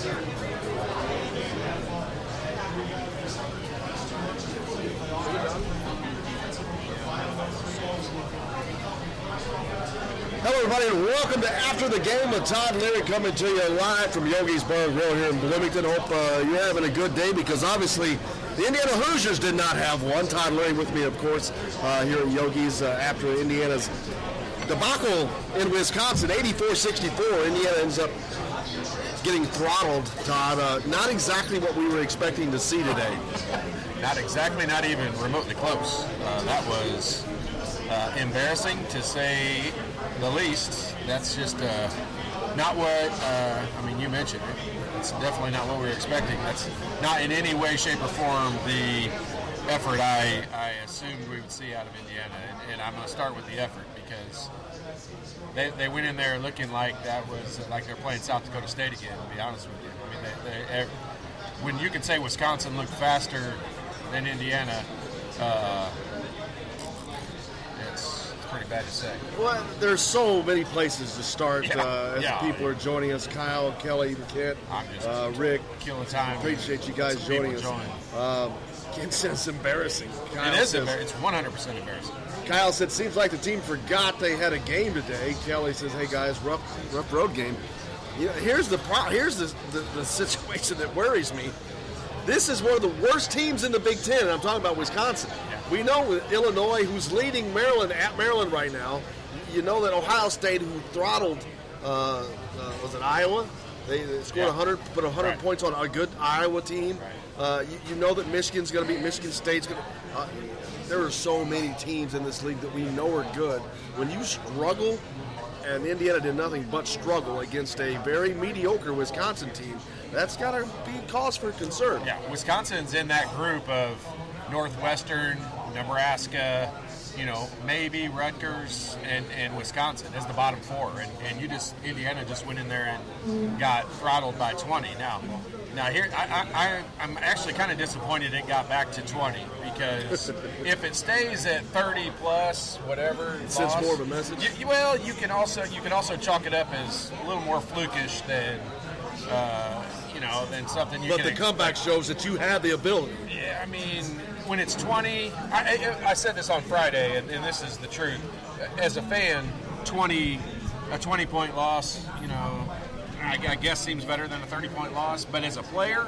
Hello, everybody, and welcome to After the Game with Todd and Leary, coming to you live from Yogi's Bar and Grill here in Bloomington. Hope you're having a good day, because obviously the Indiana Hoosiers did not have one. Todd and Leary with me, of course, here at Yogi's after Indiana's debacle in Wisconsin, 84-64. Indiana ends up getting throttled, Todd. Not exactly what we were expecting to see today. Not exactly, not even remotely close. That was embarrassing, to say the least. That's just not what, you mentioned it. It's definitely not what we were expecting. That's not in any way, shape, or form the effort I assumed we would see out of Indiana. And I'm going to start with the effort, because they went in there looking like that was like they're playing South Dakota State again, to be honest with you. I mean, when you can say Wisconsin looked faster than Indiana, it's pretty bad to say. Well, there's so many places to start as people are joining us. Kyle, Kelly, Kent, Rick. Killing time. Appreciate you guys joining us. Kent says it's embarrassing. Kyle it's 100% embarrassing. Kyle said, seems like the team forgot they had a game today. Kelly says, hey guys, rough road game. You know, here's the situation that worries me. This is one of the worst teams in the Big Ten, and I'm talking about Wisconsin. Yeah. We know with Illinois, who's leading Maryland at Maryland right now. You know that Ohio State, who throttled, was it Iowa? They scored 100, put 100 points on a good Iowa team. Right. You know that Michigan's going to beat Michigan State's going to. There are so many teams in this league that we know are good. When you struggle, and Indiana did nothing but struggle against a very mediocre Wisconsin team, that's got to be cause for concern. Yeah, Wisconsin's in that group of Northwestern, Nebraska, maybe Rutgers and Wisconsin as the bottom four. And Indiana just went in there and got throttled by 20. Now here, I'm actually kind of disappointed it got back to 20, because if it stays at 30 plus, whatever, it sends more of a message. You can also chalk it up as a little more flukish than than something you. But the comeback shows that you have the ability. Yeah, I mean, when it's 20, I said this on Friday, and this is the truth. As a fan, a 20-point loss, I guess seems better than a 30-point loss. But as a player,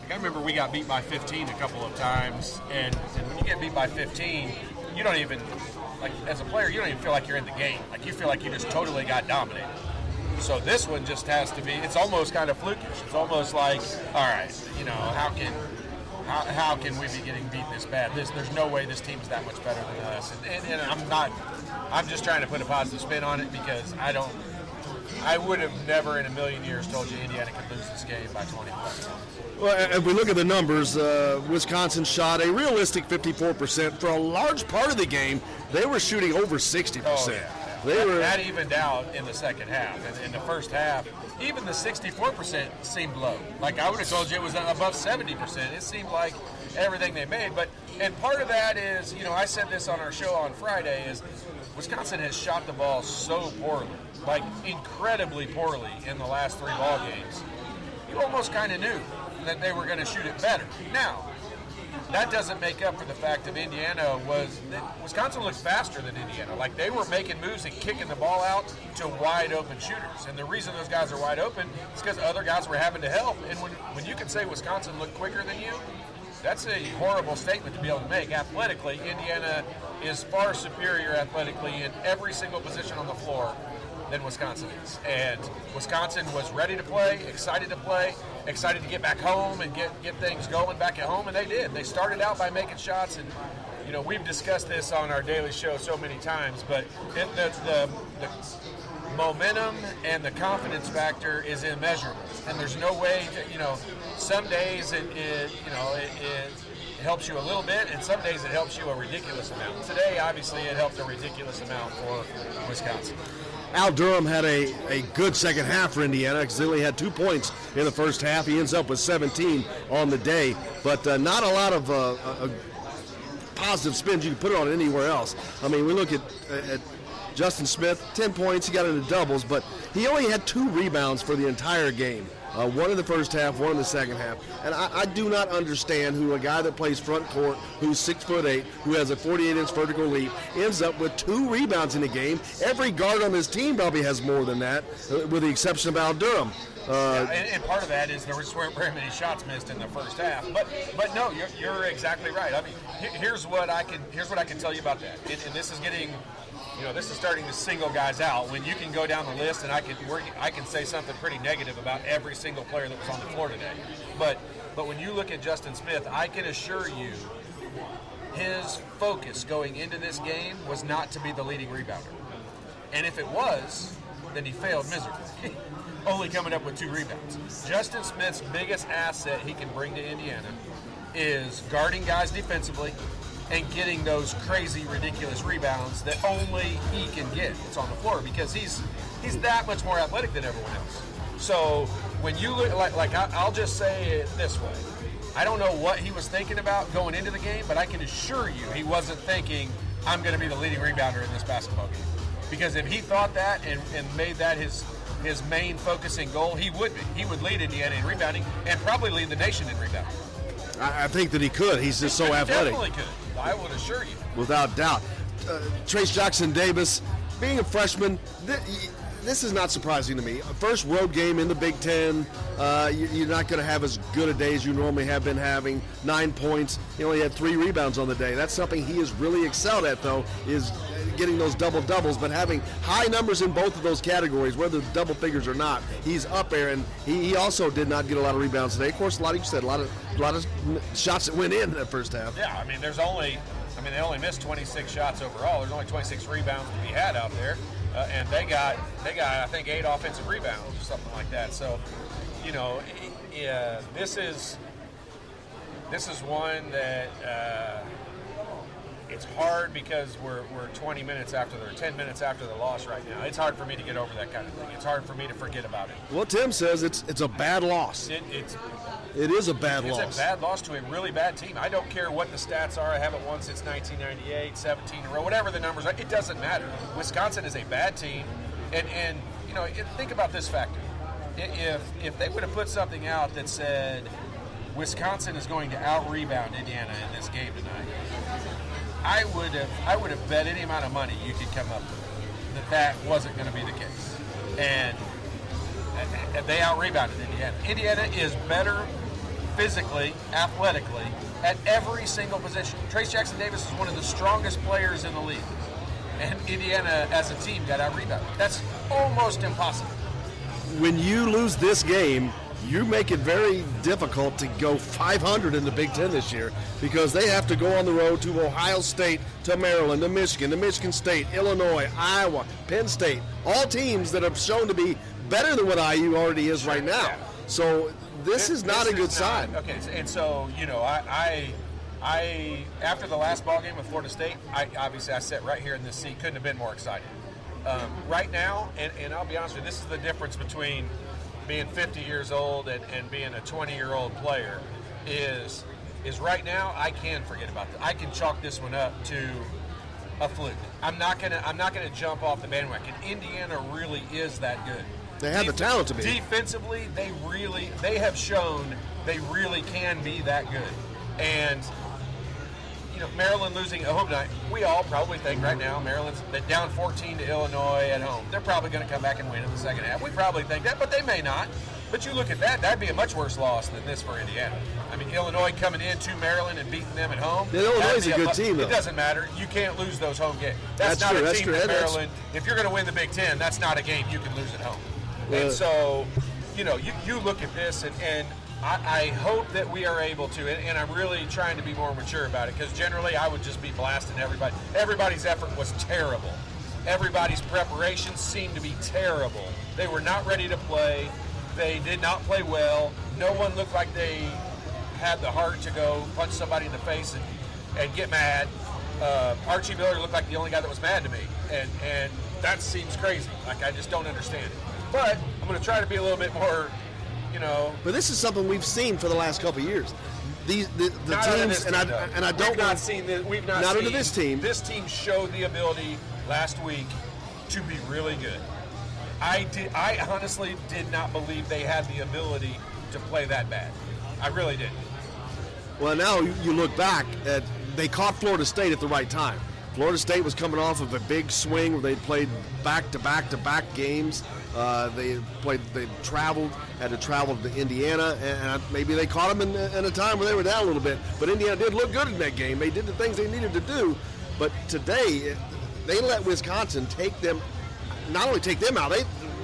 I remember we got beat by 15 a couple of times, and when you get beat by 15, you don't even, as a player, you don't even feel like you're in the game. Like, you feel like you just totally got dominated. So this one just has to be, it's almost kind of flukish. It's almost like, all right, how can we be getting beat this bad? There's no way this team is that much better than us. And I'm just trying to put a positive spin on it, because I would have never in a million years told you Indiana could lose this game by 20 points. Well, if we look at the numbers, Wisconsin shot a realistic 54%. For a large part of the game, they were shooting over 60%. Oh, yeah. That evened out in the second half. And in the first half, even the 64% seemed low. Like, I would have told you it was above 70%. It seemed like everything they made. And part of that is, I said this on our show on Friday, is Wisconsin has shot the ball so poorly, like incredibly poorly in the last 3 ball games. You almost kind of knew that they were going to shoot it better. Now, that doesn't make up for the fact that Wisconsin looked faster than Indiana. Like, they were making moves and kicking the ball out to wide open shooters. And the reason those guys are wide open is because other guys were having to help. And when you can say Wisconsin looked quicker than you, that's a horrible statement to be able to make. Athletically, Indiana is far superior athletically in every single position on the floor than Wisconsin is. And Wisconsin was ready to play, excited to get back home and get things going back at home, and they did. They started out by making shots, and we've discussed this on our daily show so many times, but the momentum and the confidence factor is immeasurable. And there's no way to, some days it helps you a little bit, and some days it helps you a ridiculous amount. Today, obviously, it helped a ridiculous amount for Wisconsin. Al Durham had a good second half for Indiana, because he only had 2 points in the first half. He ends up with 17 on the day, but not a lot of positive spins you can put it on anywhere else. I mean, we look at Justin Smith, 10 points. He got into doubles, but he only had 2 rebounds for the entire game. One in the first half, one in the second half. And I do not understand who a guy that plays front court, who's 6'8", who has a 48-inch vertical leap, ends up with 2 rebounds in a game. Every guard on his team probably has more than that, with the exception of Al Durham. And part of that is there weren't very many shots missed in the first half. But no, you're exactly right. I mean, here's what I can tell you about that. And this is getting, this is starting to single guys out. When you can go down the list, and I can say something pretty negative about every single player that was on the floor today. But when you look at Justin Smith, I can assure you, his focus going into this game was not to be the leading rebounder. And if it was, then he failed miserably. Only coming up with 2 rebounds. Justin Smith's biggest asset he can bring to Indiana is guarding guys defensively and getting those crazy, ridiculous rebounds that only he can get. It's on the floor because he's that much more athletic than everyone else. So when you look, I'll just say it this way. I don't know what he was thinking about going into the game, but I can assure you he wasn't thinking, I'm going to be the leading rebounder in this basketball game. Because if he thought that and made that his main focusing goal, he would be. He would lead Indiana in rebounding and probably lead the nation in rebounding. I think that he could. He's just so athletic. Definitely could. I would assure you. Without doubt. Trace Jackson-Davis, being a freshman, this is not surprising to me. First road game in the Big Ten. You're not going to have as good a day as you normally have been having. 9 points. He only had 3 rebounds on the day. That's something he has really excelled at, though, is getting those double-doubles, but having high numbers in both of those categories, whether double figures or not. He's up there, and he also did not get a lot of rebounds today. Of course, a lot of shots that went in that first half. Yeah, I mean, they only missed 26 shots overall. There's only 26 rebounds to be had out there. And they got I think 8 offensive rebounds or something like that. So, this is one that it's hard because we're 20 minutes after or 10 minutes after the loss right now. It's hard for me to get over that kind of thing. It's hard for me to forget about it. Well, Tim says it's a bad loss. It is a bad loss. It's a bad loss to a really bad team. I don't care what the stats are. I haven't won since 1998, 17 in a row, whatever the numbers are. It doesn't matter. Wisconsin is a bad team. And think about this factor. If they would have put something out that said Wisconsin is going to out-rebound Indiana in this game tonight, I would have bet any amount of money you could come up with that wasn't going to be the case. And they out-rebounded Indiana. Indiana is better physically, athletically, at every single position. Trace Jackson-Davis is one of the strongest players in the league. And Indiana, as a team, got out-rebounded. That's almost impossible. When you lose this game, you make it very difficult to go 500 in the Big Ten this year because they have to go on the road to Ohio State, to Maryland, to Michigan State, Illinois, Iowa, Penn State, all teams that have shown to be better than what IU already is right now. Yeah. So this is not a good sign. Okay, and so, I after the last ball game with Florida State, I sat right here in this seat, couldn't have been more excited. Right now, and I'll be honest with you, this is the difference between being 50 years old and being a 20-year-old player is right now I can forget about that. I can chalk this one up to a fluke. I'm not gonna jump off the bandwagon. Indiana really is that good. They have the talent to be. Defensively, they have shown they really can be that good. And Maryland losing at home tonight, we all probably think right now Maryland's down 14 to Illinois at home. They're probably going to come back and win in the second half. We probably think that, but they may not. But you look at that'd be a much worse loss than this for Indiana. I mean, Illinois coming into Maryland and beating them at home. Illinois is a good team, though. It doesn't matter. You can't lose those home games. That's not true. a team in Maryland. If you're going to win the Big Ten, that's not a game you can lose at home. And so, you look at this and I hope that we are able to, and I'm really trying to be more mature about it, because generally I would just be blasting everybody. Everybody's effort was terrible. Everybody's preparations seemed to be terrible. They were not ready to play. They did not play well. No one looked like they had the heart to go punch somebody in the face and get mad. Archie Miller looked like the only guy that was mad to me, and that seems crazy. Like, I just don't understand it. But I'm going to try to be a little bit more, But this is something we've seen for the last couple of years. The teams, and I don't we've not seen this. We've not not seen under this team. This team showed the ability last week to be really good. I honestly did not believe they had the ability to play that bad. I really didn't. Well, now you look back at they caught Florida State at the right time. Florida State was coming off of a big swing where they played back-to-back games. They had to travel to Indiana, and maybe they caught them in a time where they were down a little bit. But Indiana did look good in that game. They did the things they needed to do. But today, they let Wisconsin not only take them out,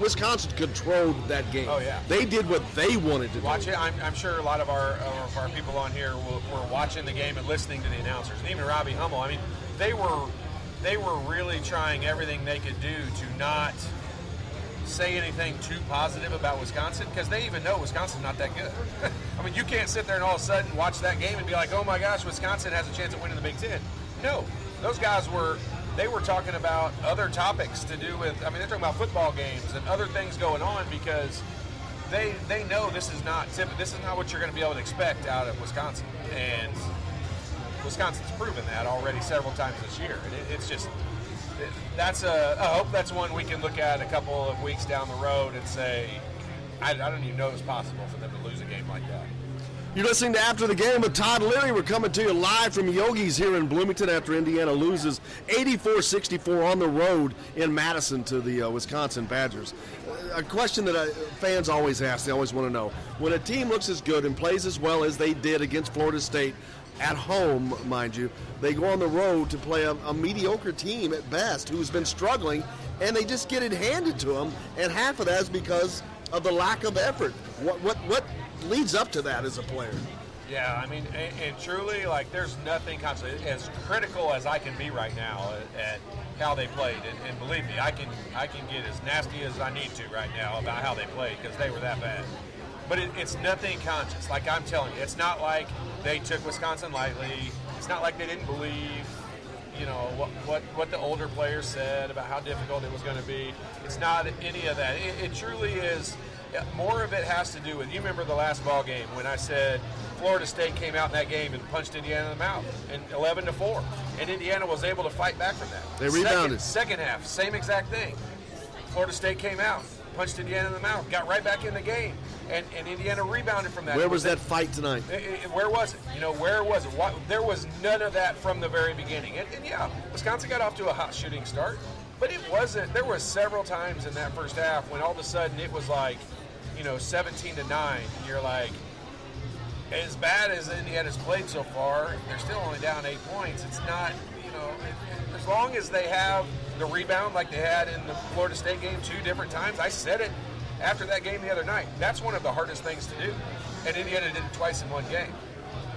Wisconsin controlled that game. Oh, yeah. They did what they wanted to do. Watch it. I'm sure a lot of our people on here were watching the game and listening to the announcers. And even Robbie Hummel. I mean, they were really trying everything they could do to not say anything too positive about Wisconsin, because they even know Wisconsin's not that good. I mean, you can't sit there and all of a sudden watch that game and be like, oh my gosh, Wisconsin has a chance of winning the Big Ten. No, those guys were talking about other topics to do with, I mean, they're talking about football games and other things going on, because they know this is not what you're going to be able to expect out of Wisconsin. And Wisconsin's proven that already several times this year. It's just, I hope that's one we can look at a couple of weeks down the road and say, I don't even know it's possible for them to lose a game like that. You're listening to After the Game with Todd Leary. We're coming to you live from Yogi's here in Bloomington after Indiana loses 84-64 on the road in Madison to the Wisconsin Badgers. A question that fans always ask, they always want to know, when a team looks as good and plays as well as they did against Florida State, at home, mind you, they go on the road to play a mediocre team at best who's been struggling, and they just get it handed to them, and half of that is because of the lack of effort. What leads up to that as a player? Yeah, I mean, and truly, like, there's nothing constant. As critical as I can be right now at how they played, and believe me, I can get as nasty as I need to right now about how they played, because they were that bad. But it's nothing conscious. Like I'm telling you, it's not like they took Wisconsin lightly. It's not like they didn't believe, what the older players said about how difficult it was going to be. It's not any of that. It truly is. More of it has to do with, you remember the last ball game when I said Florida State came out in that game and punched Indiana in the mouth, and 11-4, and Indiana was able to fight back from that. They rebounded. Second half, same exact thing. Florida State came out, punched Indiana in the mouth, got right back in the game, and Indiana rebounded from that. Where was that fight tonight? Where was it? Where was it? There was none of that from the very beginning. And yeah, Wisconsin got off to a hot shooting start, but it wasn't. There were several times in that first half when all of a sudden it was like, 17-9, and you're like, as bad as Indiana's played so far, they're still only down 8 points. It's not, as long as they have the rebound like they had in the Florida State game 2 different times. I said it after that game the other night. That's one of the hardest things to do. And Indiana did it twice in one game.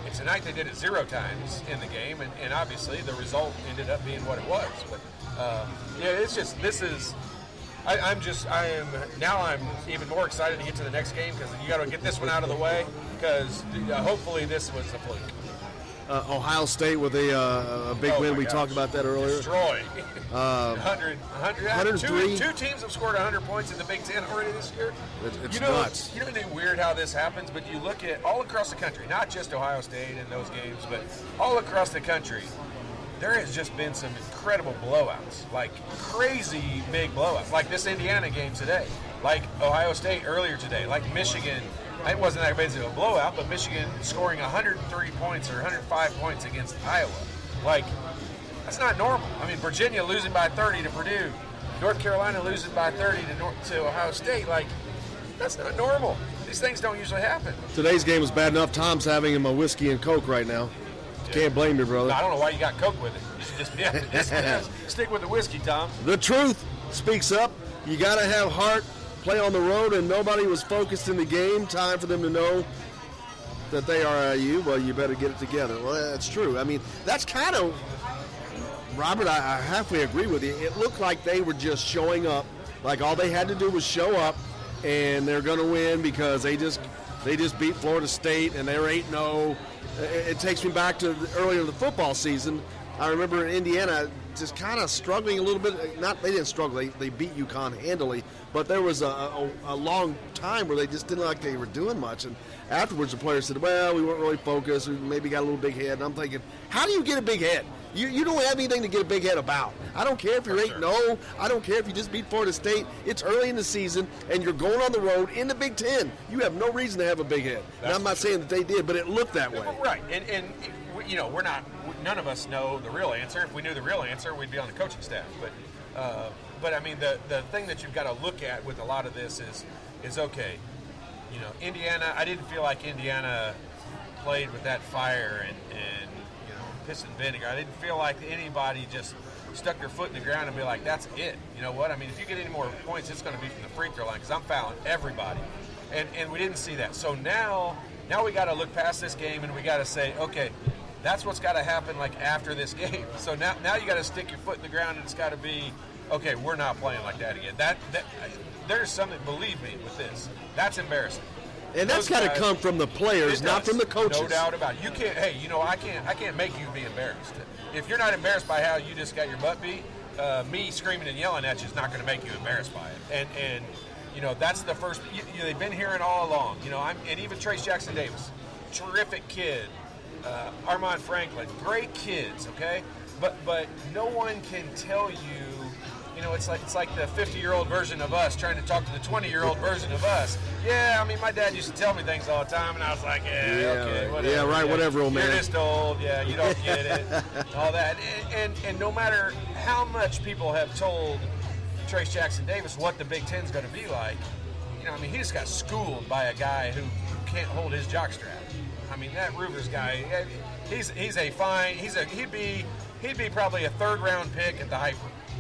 And tonight they did it 0 times in the game, and obviously the result ended up being what it was. But it's just, I'm even more excited to get to the next game, because you got to get this one out of the way, because hopefully this was a fluke. Ohio State with a big win. We talked about that earlier. Destroy. 103. Two teams have scored 100 points in the Big Ten already this year. It's nuts. Isn't it weird how this happens? But you look at all across the country, not just Ohio State in those games, but all across the country, there has just been some incredible blowouts, like crazy big blowouts, like this Indiana game today, like Ohio State earlier today, like Michigan. It wasn't that big of a blowout, but Michigan scoring 103 points or 105 points against Iowa. Like, that's not normal. I mean, Virginia losing by 30 to Purdue, North Carolina losing by 30 to Ohio State. Like, that's not normal. These things don't usually happen. Today's game was bad enough. Tom's having him a whiskey and Coke right now. Yeah. Can't blame you, brother. I don't know why you got Coke with it. You should just stick with the whiskey, Tom. The truth speaks up. You got to have heart. Play on the road, and nobody was focused in the game. Time for them to know that they are you. Well, you better get it together. Well, that's true. I mean, that's kind of, Robert, I halfway agree with you. It looked like they were just showing up. Like all they had to do was show up, and they're going to win because they just beat Florida State, and they're 8-0. It takes me back to earlier in the football season. I remember in Indiana, just kind of struggling a little bit. They didn't struggle. They beat UConn handily, but there was a long time where they just didn't look like they were doing much. And afterwards, the players said, well, we weren't really focused. We maybe got a little big head. And I'm thinking, how do you get a big head? You don't have anything to get a big head about. I don't care if you're 8-0. I don't care if you just beat Florida State. It's early in the season, and you're going on the road in the Big Ten. You have no reason to have a big head. And I'm not saying that they did, but it looked that way. Right. And we're not. None of us know the real answer. If we knew the real answer, we'd be on the coaching staff. But I mean, the thing that you've got to look at with a lot of this is okay. Indiana. I didn't feel like Indiana played with that fire and piss and vinegar. I didn't feel like anybody just stuck their foot in the ground and be like, that's it. You know what? I mean, if you get any more points, it's going to be from the free throw line because I'm fouling everybody. And we didn't see that. So now we got to look past this game and we got to say, okay, that's what's got to happen like after this game. So now you got to stick your foot in the ground and it's got to be, okay, we're not playing like that again. That there's something, believe me, with this. That's embarrassing. And that's got to come from the players, not from the coaches. No doubt about it. You can't. Hey, I can't make you be embarrassed. If you're not embarrassed by how you just got your butt beat, me screaming and yelling at you is not going to make you embarrassed by it. And that's the first. They've been hearing all along. And even Trace Jackson Davis, terrific kid. Armand Franklin, great kids. Okay, but no one can tell you. It's like the 50-year-old version of us trying to talk to the 20-year-old version of us. Yeah, I mean, my dad used to tell me things all the time, and I was like, okay, whatever. Yeah, right, whatever, old man. You're just old. Yeah, you don't get it. All that. And no matter how much people have told Trace Jackson Davis what the Big Ten's going to be like, he just got schooled by a guy who can't hold his jockstrap. I mean, that Rivers guy, he'd be probably a third-round pick at the Hyper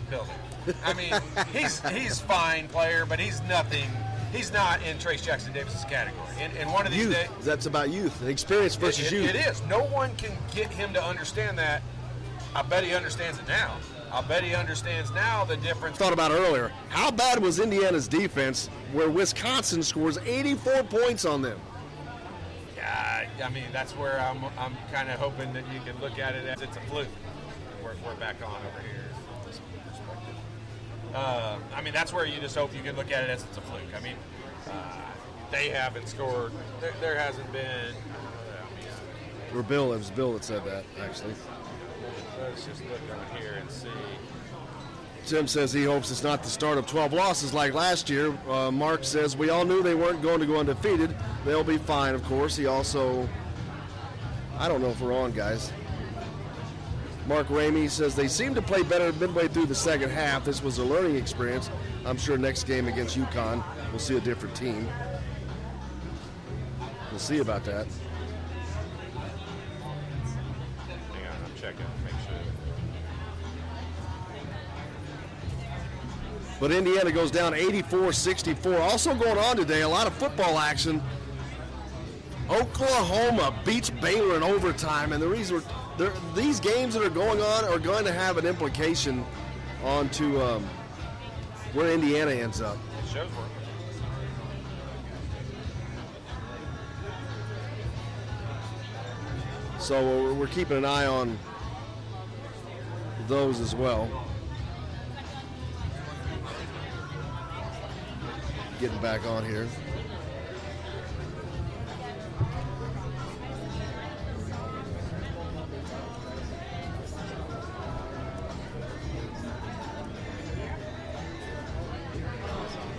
building. I mean, he's fine player, but he's nothing. He's not in Trace Jackson Davis's category. And one of these days, that's about youth, experience versus youth. It is. No one can get him to understand that. I bet he understands it now. I bet he understands now the difference. Thought about earlier. How bad was Indiana's defense where Wisconsin scores 84 points on them? Yeah, I mean, that's where I'm kind of hoping that you can look at it as it's a fluke. We're back on over here. I mean, that's where you just hope you can look at it as it's a fluke. I mean, they haven't scored. There hasn't been. It was Bill that said that, actually. Let's just look on here and see. Tim says he hopes it's not the start of 12 losses like last year. Mark says we all knew they weren't going to go undefeated. They'll be fine, of course. He also, I don't know if we're on, guys. Mark Ramey says they seem to play better midway through the second half. This was a learning experience. I'm sure next game against UConn we'll see a different team. We'll see about that. Hang on, I'm checking to make sure. But Indiana goes down 84-64. Also going on today, a lot of football action. Oklahoma beats Baylor in overtime, and the reason these games that are going on are going to have an implication onto where Indiana ends up. It shows where. So we're keeping an eye on those as well. Getting back on here.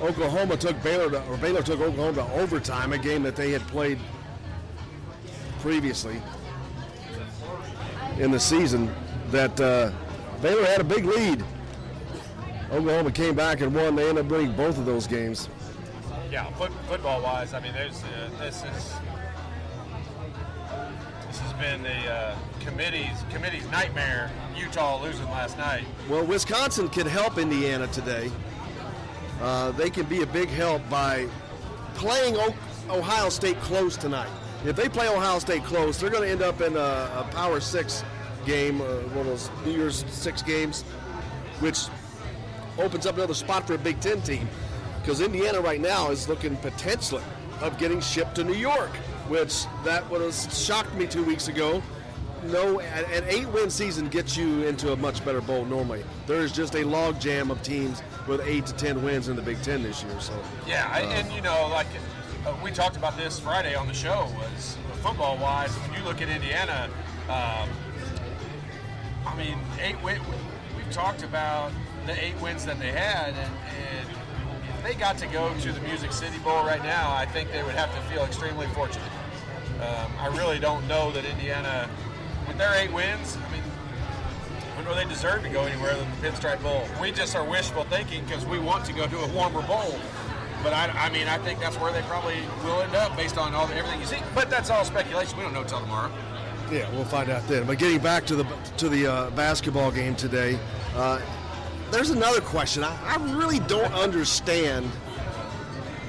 Oklahoma took Baylor took Oklahoma to overtime, a game that they had played previously in the season. That Baylor had a big lead. Oklahoma came back and won. They ended up winning both of those games. Yeah, football-wise, I mean, this has been the committee's nightmare. Utah losing last night. Well, Wisconsin could help Indiana today. They can be a big help by playing Ohio State close tonight. If they play Ohio State close, they're going to end up in a Power 6 game, one of those New Year's 6 games, which opens up another spot for a Big Ten team. Because Indiana right now is looking potentially of getting shipped to New York, which that would have shocked me 2 weeks ago. no, an 8-win season gets you into a much better bowl normally. There's just a log jam of teams with 8 to 10 wins in the Big Ten this year. So and we talked about this Friday on the show. Was football-wise, when you look at Indiana, 8 wins. We've talked about the 8 wins that they had, and if they got to go to the Music City Bowl right now, I think they would have to feel extremely fortunate. I really don't know that Indiana, with their 8 wins, I don't know they deserve to go anywhere than the Pinstripe Bowl. We just are wishful thinking because we want to go to a warmer bowl. But I think that's where they probably will end up based on everything you see. But that's all speculation. We don't know till tomorrow. Yeah, we'll find out then. But getting back to the basketball game today, there's another question. I really don't understand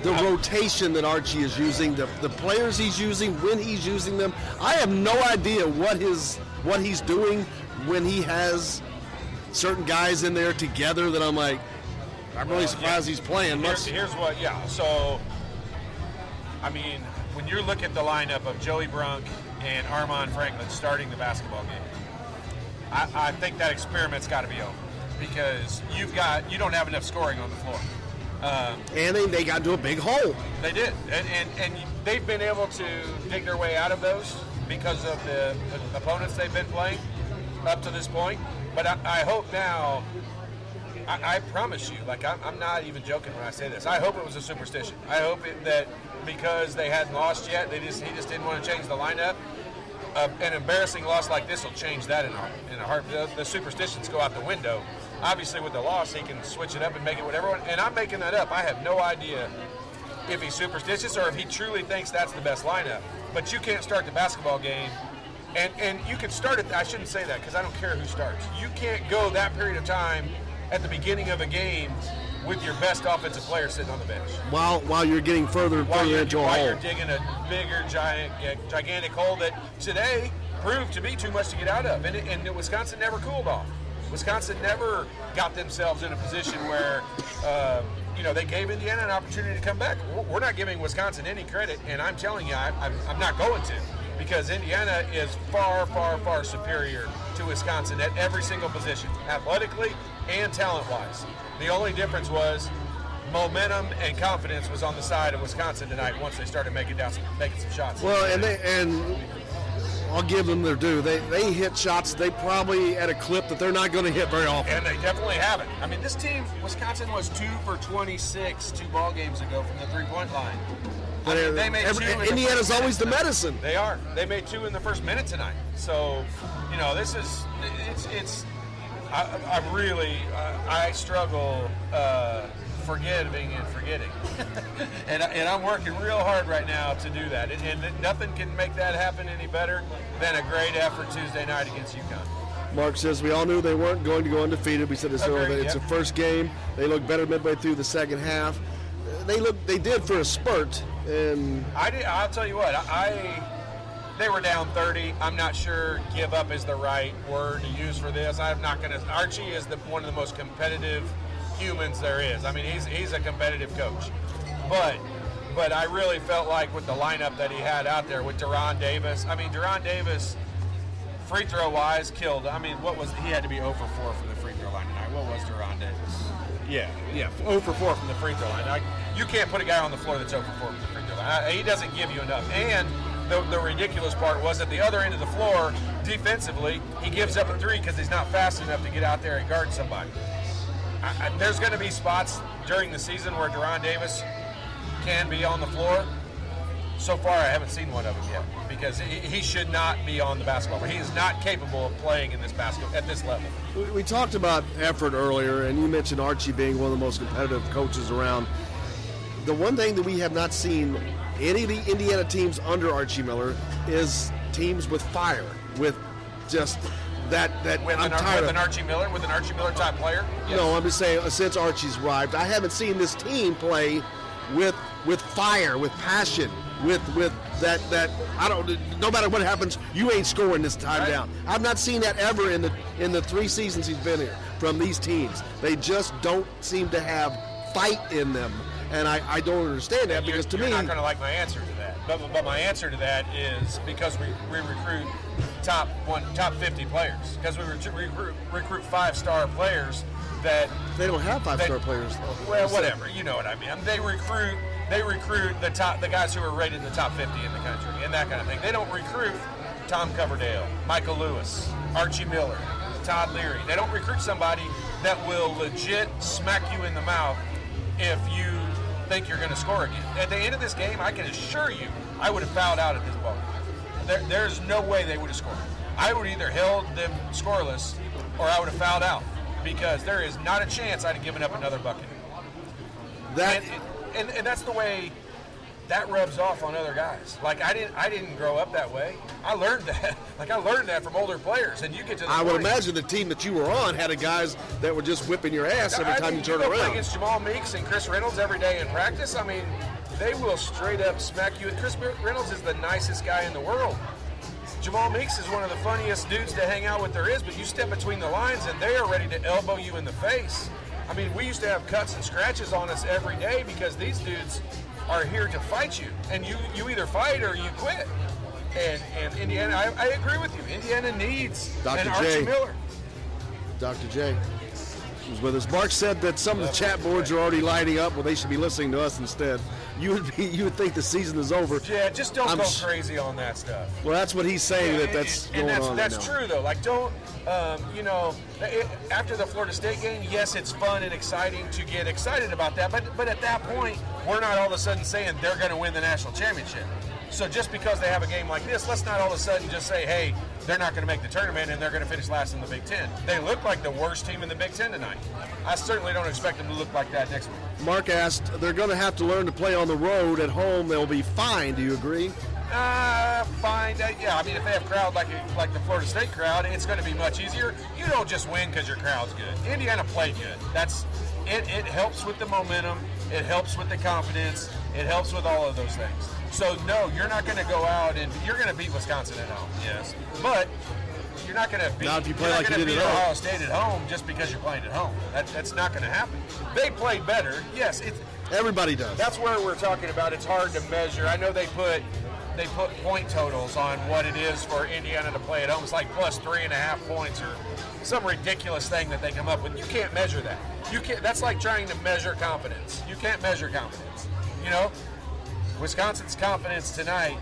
the rotation that Archie is using, the players he's using, when he's using them. I have no idea what he's doing when he has certain guys in there together that I'm like, I'm really surprised he's playing. Here's what, So, when you look at the lineup of Joey Brunk and Armand Franklin starting the basketball game, I think that experiment's got to be over because you don't have enough scoring on the floor. And they got into a big hole. They did, and they've been able to dig their way out of those because of the opponents they've been playing up to this point. But I hope now. I promise you, I'm not even joking when I say this. I hope it was a superstition. I hope that because they hadn't lost yet, he just didn't want to change the lineup. An embarrassing loss like this will change that in a heartbeat. The superstitions go out the window. Obviously, with the loss, he can switch it up and make it whatever. And I'm making that up. I have no idea if he's superstitious or if he truly thinks that's the best lineup. But you can't start the basketball game. And you can start it. I shouldn't say that because I don't care who starts. You can't go that period of time at the beginning of a game with your best offensive player sitting on the bench. While you're getting further into a hole. While you're digging a bigger, gigantic hole that today proved to be too much to get out of. And Wisconsin never cooled off. Wisconsin never got themselves in a position where, they gave Indiana an opportunity to come back. We're not giving Wisconsin any credit, and I'm telling you, I'm not going to, because Indiana is far, far, far superior to Wisconsin at every single position, athletically and talent-wise. The only difference was momentum and confidence was on the side of Wisconsin tonight once they started making some shots. Well, and I'll give them their due. They hit shots they probably at a clip that they're not going to hit very often. And they definitely haven't. This team, Wisconsin was 2 for 26 2 ball games ago from the three-point line. They made 2 Indiana's always the medicine. They are. They made 2 in the first minute tonight. So, this is I struggle forgiving and forgetting, and I'm working real hard right now to do that. And nothing can make that happen any better than a great effort Tuesday night against UConn. Mark says we all knew they weren't going to go undefeated. We said this earlier. It's a first game. They looked better midway through the second half. They did for a spurt. And I'll tell you what, they were down 30. I'm not sure give up is the right word to use for this. I'm not going to. Archie is one of the most competitive humans there is. He's a competitive coach. But I really felt like with the lineup that he had out there with Deron Davis. Deron Davis, free throw wise, killed. He had to be 0 for 4 from the free throw line tonight. What was Deron Davis? Yeah, 0 for 4 from the free throw line. You can't put a guy on the floor that's 0 for 4 from the free throw line. He doesn't give you enough. And the ridiculous part was at the other end of the floor, defensively, he gives up a 3 because he's not fast enough to get out there and guard somebody. There's going to be spots during the season where Deron Davis can be on the floor. So far, I haven't seen one of them yet because he should not be on the basketball floor. He is not capable of playing in this basketball at this level. We talked about effort earlier, and you mentioned Archie being one of the most competitive coaches around. The one thing that we have not seen any of the Indiana teams under Archie Miller is teams with fire, with just that with an Archie Miller type player. Yes. No, I'm just saying since Archie's arrived, I haven't seen this team play with fire, with passion, with that I don't. No matter what happens, you ain't scoring this time down. I've not seen that ever in the 3 seasons he's been here from these teams. They just don't seem to have fight in them. And I don't understand that because to me... You're not going to like my answer to that. But my answer to that is because we recruit top 50 players. Because we recruit 5-star players that they don't have 5-star players. Well, whatever, you know what I mean. They recruit the guys who are rated in the top 50 in the country and that kind of thing. They don't recruit Tom Coverdale, Michael Lewis, Archie Miller, Todd Leary. They don't recruit somebody that will legit smack you in the mouth if you think you're going to score again. At the end of this game, I can assure you, I would have fouled out at this ball. There's no way they would have scored. I would either held them scoreless or I would have fouled out because there is not a chance I'd have given up another bucket. And that's the way that rubs off on other guys. Like I didn't grow up that way. I learned that. I learned that from older players. And you get to the I would imagine the team that you were on had guys that were just whipping your ass every time you turn around. Play against Jamal Meeks and Chris Reynolds every day in practice. I mean, they will straight up smack you. Chris Reynolds is the nicest guy in the world. Jamal Meeks is one of the funniest dudes to hang out with there is, but you step between the lines and they are ready to elbow you in the face. I mean, we used to have cuts and scratches on us every day because these dudes are here to fight you, and you either fight or you quit. And Indiana, I agree with you. Indiana needs an Archie Miller. Dr. J was with us. Mark said that some of the chat boards are already lighting up. Well, they should be listening to us instead. You would think the season is over. Yeah, just don't go crazy on that stuff. Well, that's what he's saying. That's going on. That's right true though. Like, don't after the Florida State game, yes, it's fun and exciting to get excited about that. But at that point, we're not all of a sudden saying they're going to win the national championship. So just because they have a game like this, let's not all of a sudden just say, hey, they're not going to make the tournament and they're going to finish last in the Big Ten. They look like the worst team in the Big Ten tonight. I certainly don't expect them to look like that next week. Mark asked, they're going to have to learn to play on the road. At home, they'll be fine. Do you agree? Fine. Yeah, I mean, if they have crowd like the Florida State crowd, it's going to be much easier. You don't just win because your crowd's good. Indiana played good. It helps with the momentum. It helps with the confidence. It helps with all of those things. So, no, you're not going to go out and you're going to beat Wisconsin at home, yes. But you're not going to beat, Ohio State at home just because you're playing at home. That's not going to happen. They played better, yes. Everybody does. That's where we're talking about. It's hard to measure. I know they put point totals on what it is for Indiana to play at home. It's like plus 3.5 points or some ridiculous thing that they come up with. You can't measure that. You can't. That's like trying to measure confidence. You can't measure confidence. You know, Wisconsin's confidence tonight,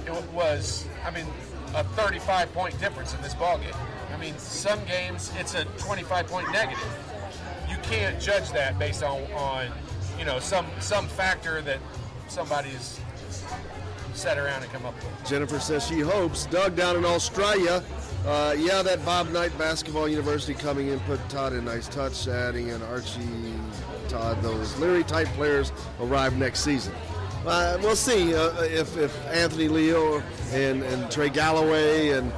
it was, I mean, a 35-point difference in this ballgame. I mean, some games it's a 25-point negative. You can't judge that based on some factor that somebody's sat around and come up with. Jennifer says she hopes. Doug down in Australia, that Bob Knight Basketball University coming in put Todd in nice touch, adding an Archie, Todd, those Leary-type players arrive next season. We'll see if Anthony Leo and Trey Galloway and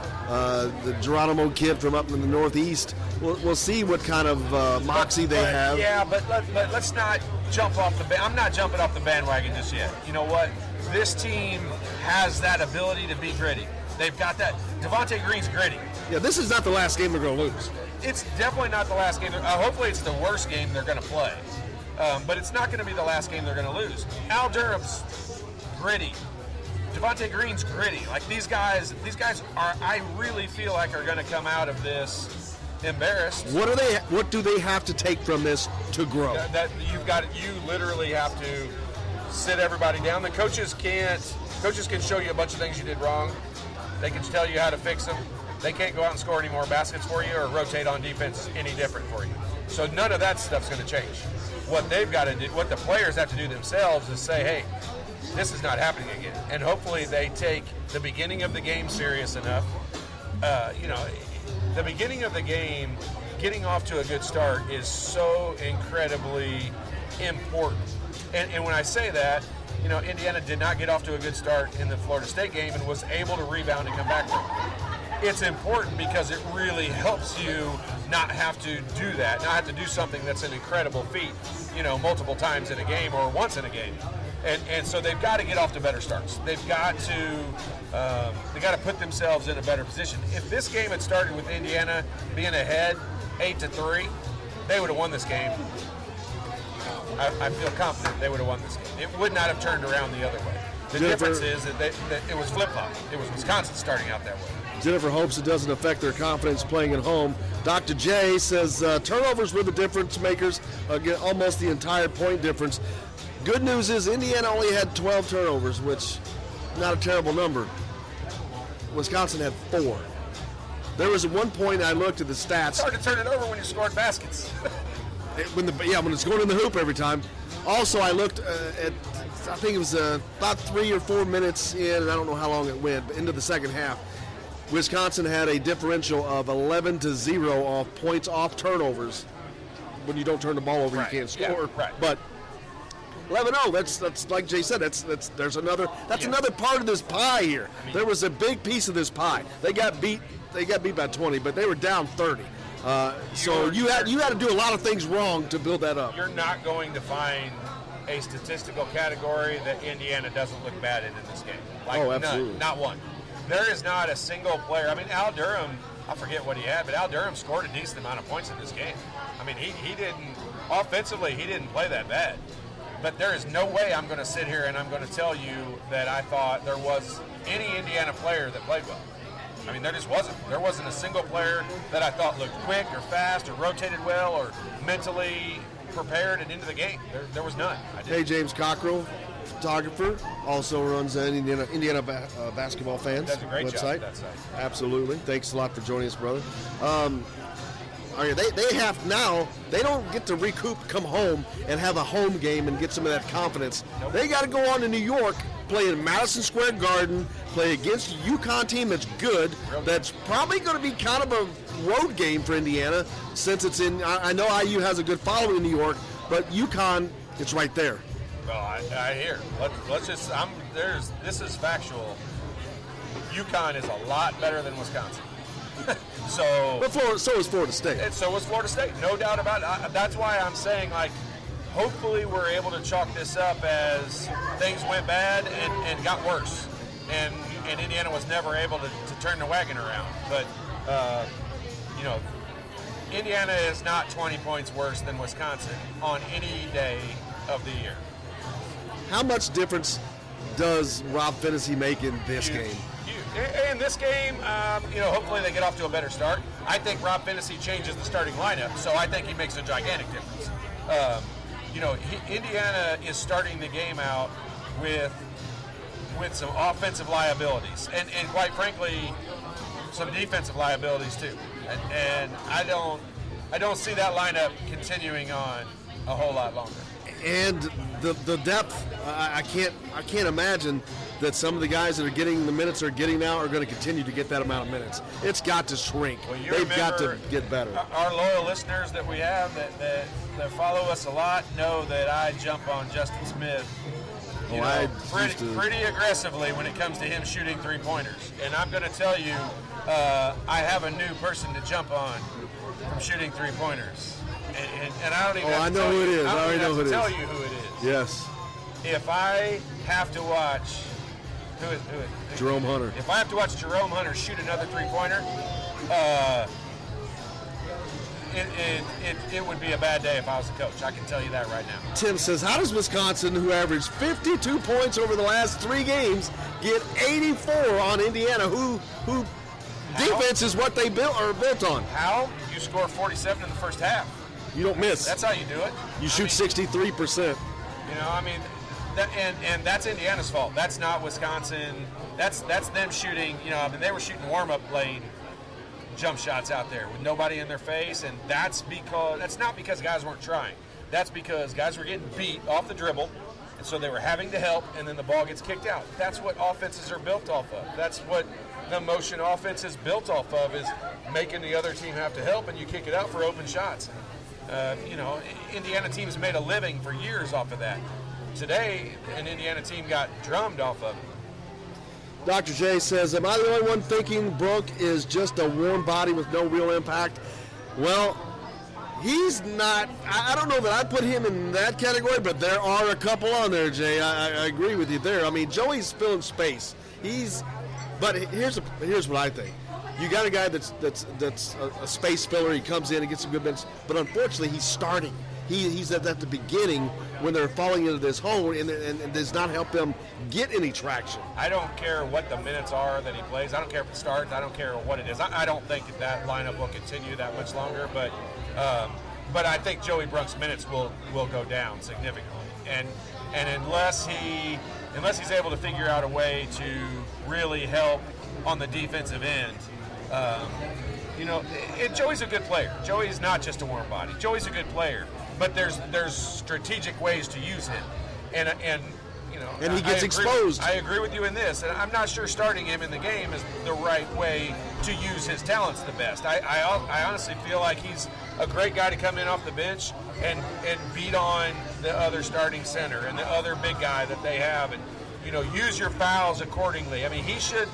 the Geronimo kid from up in the Northeast, we'll see what kind of moxie they have. Yeah, but let's not jump off the I'm not jumping off the bandwagon just yet. You know what? This team has that ability to be gritty. They've got that. Devontae Green's gritty. Yeah, this is not the last game they're going to lose. It's definitely not the last game. Hopefully it's the worst game they're going to play. But it's not going to be the last game they're going to lose. Al Durham's gritty. Devontae Green's gritty. Like these guys are, I really feel like are going to come out of this embarrassed. What do they have to take from this to grow? You literally have to sit everybody down. The coaches can show you a bunch of things you did wrong. They can tell you how to fix them. They can't go out and score any more baskets for you or rotate on defense any different for you. So none of that stuff's going to change. What they've got to do, what the players have to do themselves is say, hey, this is not happening again. And hopefully they take the beginning of the game serious enough. The beginning of the game, getting off to a good start is so incredibly important. And when I say that, Indiana did not get off to a good start in the Florida State game and was able to rebound and come back from it. It's important because it really helps you not have to do that, not have to do something that's an incredible feat, multiple times in a game or once in a game. And so they've got to get off to better starts. They've got to put themselves in a better position. If this game had started with Indiana being ahead 8-3, they would have won this game. I feel confident they would have won this game. It would not have turned around the other way. The difference is that it was flip-flop. It was Wisconsin starting out that way. Jennifer hopes it doesn't affect their confidence playing at home. Dr. J says turnovers were the difference makers, almost the entire point difference. Good news is Indiana only had 12 turnovers, which not a terrible number. Wisconsin had 4. There was at one point I looked at the stats. It's hard to turn it over when you scored baskets. when it's going in the hoop every time. Also, I looked at, I think it was about 3 or 4 minutes in, and I don't know how long it went, but into the second half. Wisconsin had a differential of 11-0 off points off turnovers. When you don't turn the ball over, right. You can't score. Yeah, right. But 11-0. That's like Jay said. There's another. That's another part of this pie here. I mean, there was a big piece of this pie. They got beat by 20, but they were down 30. So you had to do a lot of things wrong to build that up. You're not going to find a statistical category that Indiana doesn't look bad in this game. Like, absolutely. None, not one. There is not a single player. I mean, Al Durham, I forget what he had, but Al Durham scored a decent amount of points in this game. I mean, he didn't, offensively, he didn't play that bad. But there is no way I'm going to sit here and I'm going to tell you that I thought there was any Indiana player that played well. I mean, there just wasn't. There wasn't a single player that I thought looked quick or fast or rotated well or mentally prepared and into the game. There was none. Hey, James Cockrell, photographer, also runs an Indiana basketball fans does a great website. Job with that site. Absolutely. Thanks a lot for joining us, brother. They have now, they don't get to recoup, come home, and have a home game and get some of that confidence. Nope. They got to go on to New York, play in Madison Square Garden, play against a UConn team that's good, that's probably going to be kind of a road game for Indiana since it's in, I know IU has a good following in New York, but UConn, it's right there. Well, I hear. Let's just, this is factual. UConn is a lot better than Wisconsin. But so is Florida State. And so was Florida State, no doubt about it. That's why I'm saying, like, hopefully we're able to chalk this up as things went bad and got worse. And Indiana was never able to turn the wagon around. But, Indiana is not 20 points worse than Wisconsin on any day of the year. How much difference does Rob Finney make in this game? In this game, hopefully they get off to a better start. I think Rob Finney changes the starting lineup, so I think he makes a gigantic difference. Indiana is starting the game out with some offensive liabilities, and quite frankly, some defensive liabilities too. And I don't see that lineup continuing on a whole lot longer. And the depth, I can't imagine that some of the guys that are getting the minutes they're getting now are going to continue to get that amount of minutes. It's got to shrink. Well, they've got to get better. Our loyal listeners that we have that follow us a lot know that I jump on Justin Smith pretty aggressively when it comes to him shooting three-pointers. And I'm going to tell you, I have a new person to jump on from shooting three-pointers. And I don't even have to tell you. I already know who it is. Tell you who it is. Yes. If I have to watch who is Jerome Hunter. If I have to watch Jerome Hunter shoot another three-pointer, it would be a bad day if I was the coach. I can tell you that right now. Tim says, how does Wisconsin, who averaged 52 points over the last 3 games, get 84 on Indiana, who defense is what they built on? How? You score 47 in the first half. You don't miss. That's how you do it. You shoot 63%. And that's Indiana's fault. That's not Wisconsin. That's them shooting. They were shooting warm-up lane jump shots out there with nobody in their face, and that's not because guys weren't trying. That's because guys were getting beat off the dribble, and so they were having to help, and then the ball gets kicked out. That's what offenses are built off of. That's what the motion offense is built off of, is making the other team have to help, and you kick it out for open shots. Indiana teams made a living for years off of that. Today, an Indiana team got drummed off of it. Dr. J says, am I the only one thinking Brooke is just a warm body with no real impact? Well, he's not. I don't know that I'd put him in that category, but there are a couple on there, Jay. I agree with you there. I mean, Joey's filling space. But here's what I think. You got a guy that's a space filler. He comes in and gets some good minutes, but unfortunately, he's starting. he's at the beginning when they're falling into this hole and does not help them get any traction. I don't care what the minutes are that he plays. I don't care if it starts. I don't care what it is. I don't think that lineup will continue that much longer, but I think Joey Brunk's minutes will go down significantly. And unless he's able to figure out a way to really help on the defensive end, Joey's a good player. Joey's not just a warm body. Joey's a good player, but there's strategic ways to use him, and he gets exposed. I agree with you in this, and I'm not sure starting him in the game is the right way to use his talents the best. I honestly feel like he's a great guy to come in off the bench and beat on the other starting center and the other big guy that they have, and use your fouls accordingly. I mean, he should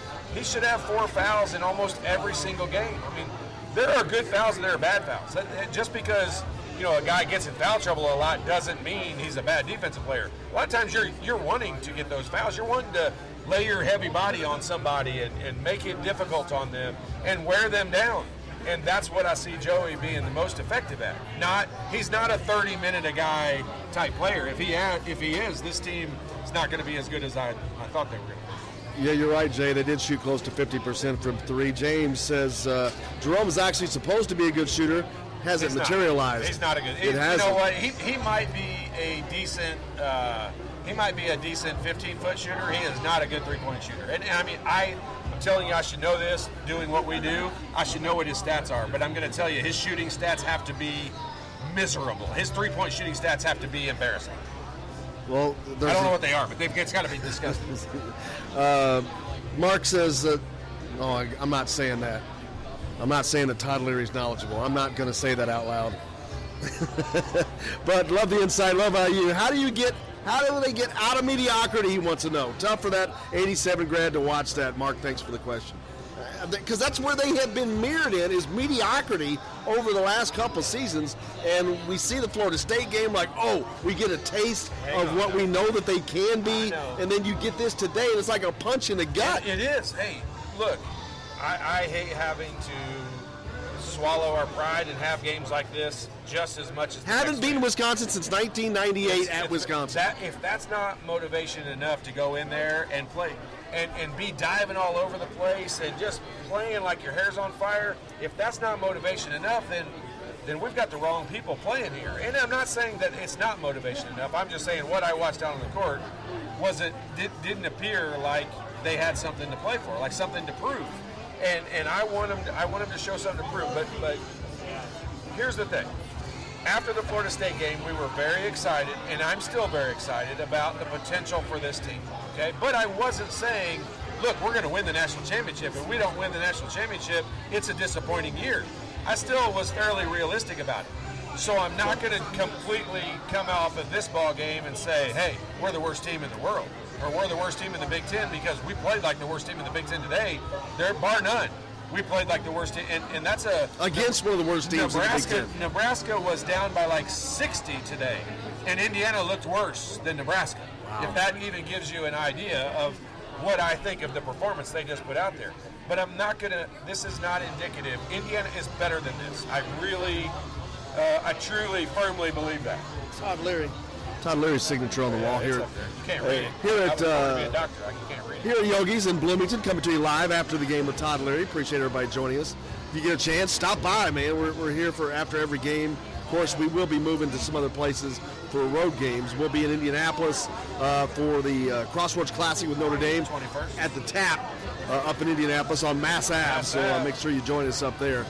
have 4 fouls in almost every single game. I mean, there are good fouls and there are bad fouls. Just because a guy gets in foul trouble a lot doesn't mean he's a bad defensive player. A lot of times you're wanting to get those fouls. You're wanting to lay your heavy body on somebody and make it difficult on them and wear them down. And that's what I see Joey being the most effective at. He's not a 30-minute-a-guy type player. If he is, this team is not going to be as good as I thought they were going to be. Yeah, you're right, Jay. They did shoot close to 50% from 3. James says Jerome is actually supposed to be a good shooter. Hasn't materialized. He's not a good. You know what? He might be a decent. He might be a decent 15-foot shooter. He is not a good 3-point shooter. And I mean, I'm telling you, I should know this. Doing what we do, I should know what his stats are. But I'm going to tell you, his shooting stats have to be miserable. His 3-point shooting stats have to be embarrassing. Well, I don't know what they are, but it's got to be disgusting. Mark says, I'm not saying that. I'm not saying that Todd Leary's knowledgeable. I'm not going to say that out loud. But love the insight. Love you. How do they get out of mediocrity? He wants to know. Tough for that 87 grad to watch that. Mark, thanks for the question. Because that's where they have been mirrored in, is mediocrity over the last couple seasons. And we see the Florida State game like, we get a taste of what we know that they can be. And then you get this today, and it's like a punch in the gut. It is. Hey, look, I hate having to swallow our pride and have games like this just as much as haven't beaten Wisconsin since 1998 at Wisconsin. If that's not motivation enough to go in there and play and be diving all over the place and just playing like your hair's on fire, if that's not motivation enough, then we've got the wrong people playing here. And I'm not saying that it's not motivation enough. I'm just saying what I watched out on the court didn't appear like they had something to play for, like something to prove. And I want them to show something to prove. But here's the thing. After the Florida State game, we were very excited, and I'm still very excited about the potential for this team. Okay, but I wasn't saying, look, we're going to win the national championship. If we don't win the national championship, it's a disappointing year. I still was fairly realistic about it. So I'm not going to completely come off of this ball game and say, hey, we're the worst team in the world, or we're the worst team in the Big Ten, because we played like the worst team in the Big Ten today. They're bar none. We played like the worst team, and that's against one of the worst teams in the Big Ten. Nebraska was down by like 60 today, and Indiana looked worse than Nebraska. Wow. If that even gives you an idea of what I think of the performance they just put out there. But I'm not going to, this is not indicative. Indiana is better than this. I truly, firmly believe that. Todd Leary's signature on the wall here. You can't read it. Here at, I would be a doctor. I can't read it. Here at Yogi's in Bloomington, coming to you live after the game with Todd Leary. Appreciate everybody joining us. If you get a chance, stop by, man. We're here for after every game. Of course, we will be moving to some other places for road games. We'll be in Indianapolis for the Crossroads Classic with Notre Dame 21st. at the Tap up in Indianapolis on Mass Ave. So make sure you join us up there.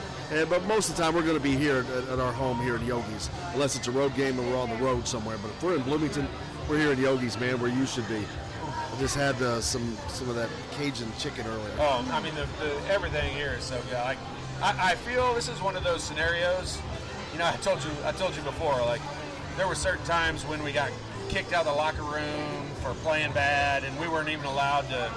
But most of the time, we're going to be here at our home here at Yogi's, unless it's a road game and we're on the road somewhere. But if we're in Bloomington, we're here at Yogi's, man, where you should be. I just had some of that Cajun chicken earlier. Oh, I mean, everything here is so good. I feel this is one of those scenarios. You know, I told you before, like, there were certain times when we got kicked out of the locker room for playing bad, and we weren't even allowed to,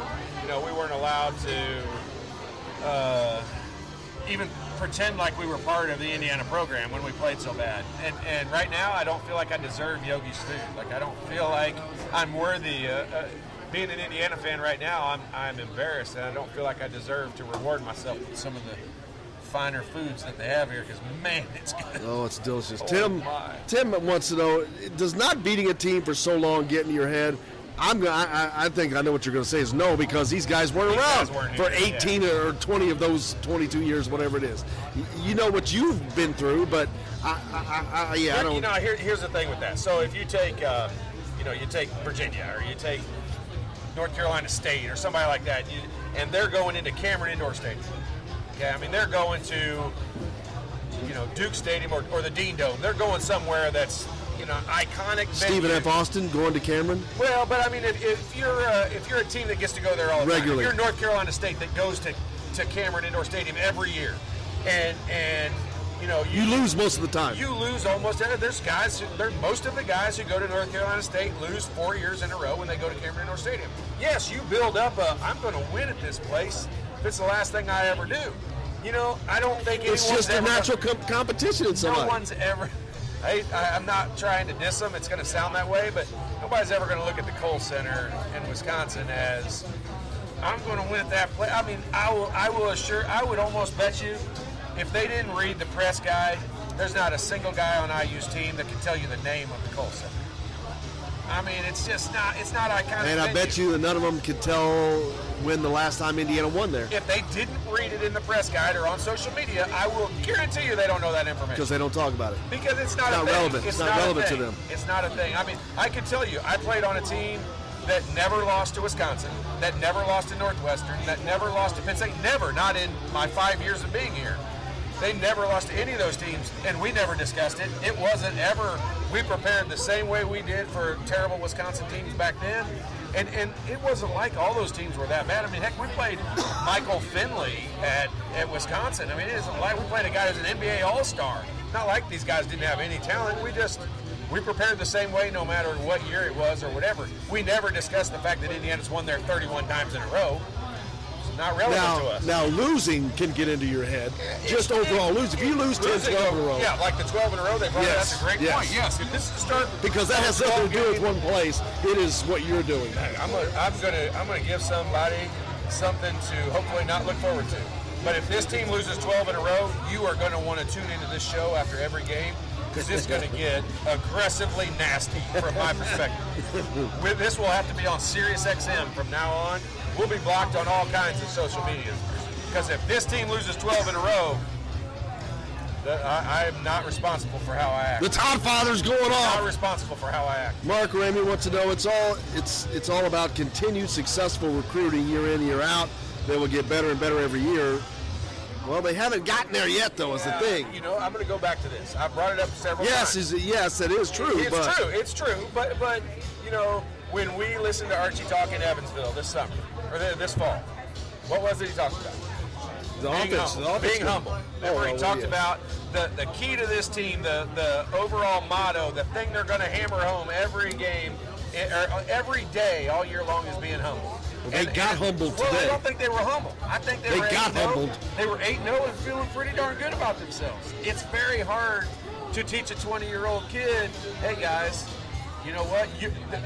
even pretend like we were part of the Indiana program when we played so bad. And right now, I don't feel like I deserve Yogi's food. Like, I don't feel like I'm worthy. Being an Indiana fan right now, I'm embarrassed, and I don't feel like I deserve to reward myself with some of the finer foods that they have here because, man, it's good. Oh, it's delicious. Oh, Tim wants to know, does not beating a team for so long get in your head? I think I know what you're going to say is no, because these guys weren't around for 18 or 20 of those 22 years, whatever it is. You know what you've been through, but I don't. You know, here's the thing with that. So if you take, you take Virginia or you take North Carolina State or somebody like that, and they're going into Cameron Indoor Stadium. Okay, I mean they're going to, Duke Stadium or the Dean Dome. They're going somewhere that's iconic. Stephen venue. F. Austin going to Cameron. Well, but I mean, if you're a team that gets to go there all the regularly, time, if you're North Carolina State that goes to Cameron Indoor Stadium every year, and you lose most of the time. You lose almost. There's most of the guys who go to North Carolina State lose 4 years in a row when they go to Cameron Indoor Stadium. Yes, you build up I'm going to win at this place if it's the last thing I ever do. I don't think it's just a natural competition in somebody. No one's ever. I'm not trying to diss them. It's going to sound that way, but nobody's ever going to look at the Kohl Center in Wisconsin as I'm going to win at that place. I mean, I would almost bet you if they didn't read the press guide, there's not a single guy on IU's team that can tell you the name of the Kohl Center. I mean, it's not iconic. And I bet you that none of them could tell when the last time Indiana won there. If they didn't read it in the press guide or on social media, I will guarantee you they don't know that information. Because they don't talk about it. Because it's not relevant. It's not relevant to them. It's not a thing. I mean, I can tell you, I played on a team that never lost to Wisconsin, that never lost to Northwestern, that never lost to Penn State. Never, not in my 5 years of being here. They never lost to any of those teams, and we never discussed it. It wasn't ever, we prepared the same way we did for terrible Wisconsin teams back then, and it wasn't like all those teams were that bad. I mean, heck, we played Michael Finley at Wisconsin. I mean, it isn't like we played a guy who's an NBA All-Star. Not like these guys didn't have any talent. We prepared the same way no matter what year it was or whatever. We never discussed the fact that Indiana's won there 31 times in a row. Not relevant to us. Now, losing can get into your head. Just overall losing. If you lose 10, 12 in a row. Yeah, like the 12 in a row, that's a great point. Yes, if this is the start. Because that has nothing to do with one place. It is what you're doing. I'm gonna give somebody something to hopefully not look forward to. But if this team loses 12 in a row, you are going to want to tune into this show after every game because it's going to get aggressively nasty from my perspective. This will have to be on Sirius XM from now on. We'll be blocked on all kinds of social media. Because if this team loses 12 in a row, I am not responsible for how I act. The Todd father's going on. Not responsible for how I act. Mark Ramey wants to know it's all about continued successful recruiting year in, year out. They will get better and better every year. Well, they haven't gotten there yet, though, is the thing. I'm going to go back to this. I brought it up several times. Yes, it is true. It's true. But when we listened to Archie talk in Evansville this summer, or this fall, what was it he talked about? Being humble. Remember, he talked about the key to this team, the overall motto, the thing they're going to hammer home every game, or every day all year long is being humble. Well, they got humbled today. Well, I don't think they were humble. I think they were got 8-0. humbled. They were 8-0 and feeling pretty darn good about themselves. It's very hard to teach a 20-year-old kid, hey, guys, you know what?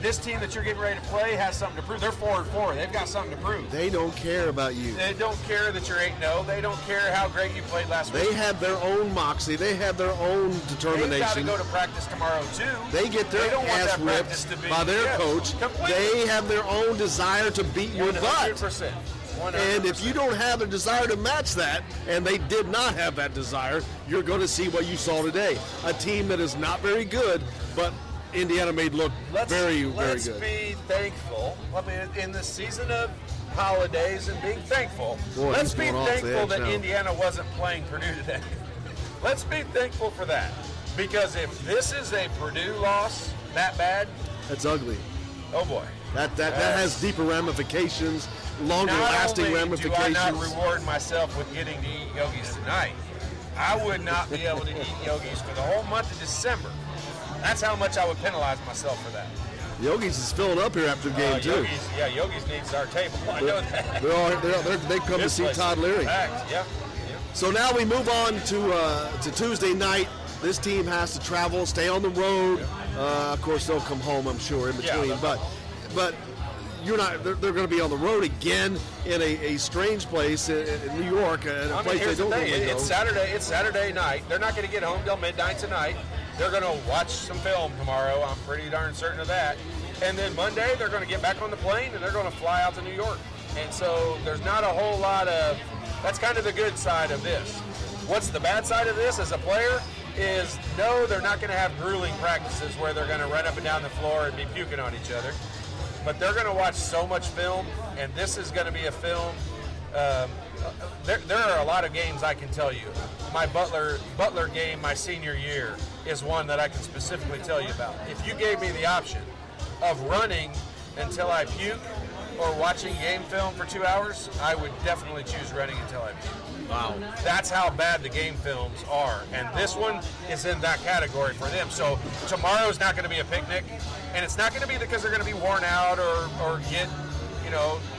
This team that you're getting ready to play has something to prove. They're 4-4. They've got something to prove. They don't care about you. They don't care that you're 8-0. They don't care how great you played last week. They have their own moxie. They have their own determination. They've got to go to practice tomorrow, too. They get their ass whipped by their coach. Completely. They have their own desire to beat your butt. 100%. And if you don't have a desire to match that, and they did not have that desire, you're going to see what you saw today. A team that is not very good, but Indiana made look very, very good. Let's be thankful. I mean, in the season of holidays and being thankful, let's be thankful that Indiana wasn't playing Purdue today. Let's be thankful for that. Because if this is a Purdue loss that bad, that's ugly. Oh boy. That has deeper ramifications, longer lasting ramifications. Do I not reward myself with getting to eat Yogis tonight? I would not be able to eat Yogis for the whole month of December. That's how much I would penalize myself for that. Yogi's is filling up here after the game, too. Yogi's needs our table. I know that. They come to see Todd Leary. Yeah. So now we move on to Tuesday night. This team has to travel, stay on the road. Of course, they'll come home, I'm sure, in between. But They're going to be on the road again in a strange place in New York, a place they don't normally go. It's Saturday night. They're not going to get home till midnight tonight. They're going to watch some film tomorrow. I'm pretty darn certain of that. And then Monday, they're going to get back on the plane and they're going to fly out to New York. And so there's not a whole lot of. That's kind of the good side of this. What's the bad side of this as a player is no, they're not going to have grueling practices where they're going to run up and down the floor and be puking on each other. But they're going to watch so much film, and this is going to be a film. There are a lot of games I can tell you. My Butler game my senior year is one that I can specifically tell you about. If you gave me the option of running until I puke or watching game film for 2 hours, I would definitely choose running until I puke. Wow. That's how bad the game films are. And this one is in that category for them. So tomorrow's not going to be a picnic. And it's not going to be because they're going to be worn out or get,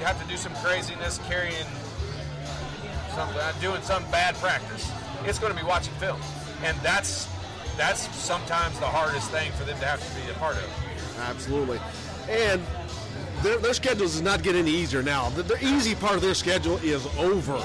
have to do some craziness carrying something, doing some bad practice. It's going to be watching film. And that's sometimes the hardest thing for them to have to be a part of. Absolutely. And their schedules does not get any easier now. The easy part of their schedule is over.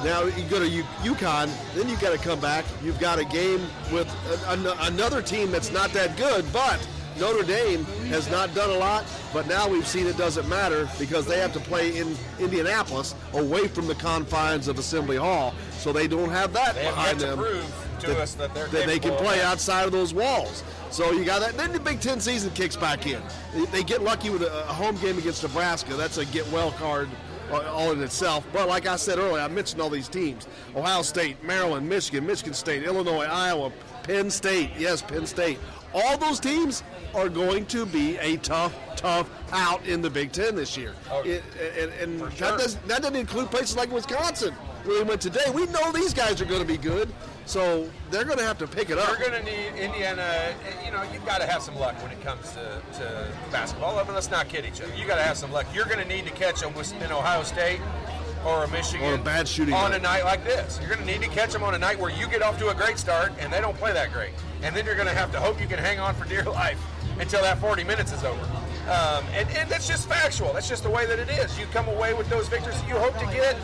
Now you go to UConn, then you got to come back. You've got a game with another team that's not that good, but Notre Dame has not done a lot, but now we've seen it doesn't matter because they have to play in Indianapolis away from the confines of Assembly Hall, so they don't have that behind them. They have to prove to us that they can play outside of those walls. So you got that. Then the Big Ten season kicks back in. They get lucky with a home game against Nebraska. That's a get well card all in itself. But like I said earlier, I mentioned all these teams: Ohio State, Maryland, Michigan State, Illinois, Iowa, Penn State. Yes, Penn State. All those teams are going to be a tough out in the Big Ten this year. And sure. that doesn't include places like Wisconsin, where we went today. We know these guys are going to be good, so they're going to have to pick it up. You're going to need Indiana. You've got to have some luck when it comes to basketball. I mean, let's not kid each other. You got to have some luck. You're going to need to catch them in Ohio State or a Michigan or a bad shooting on night. A night like this. You're going to need to catch them on a night where you get off to a great start and they don't play that great. And then you're going to have to hope you can hang on for dear life until that 40 minutes is over. And that's just factual. That's just the way that it is. You come away with those victories. You hope to get,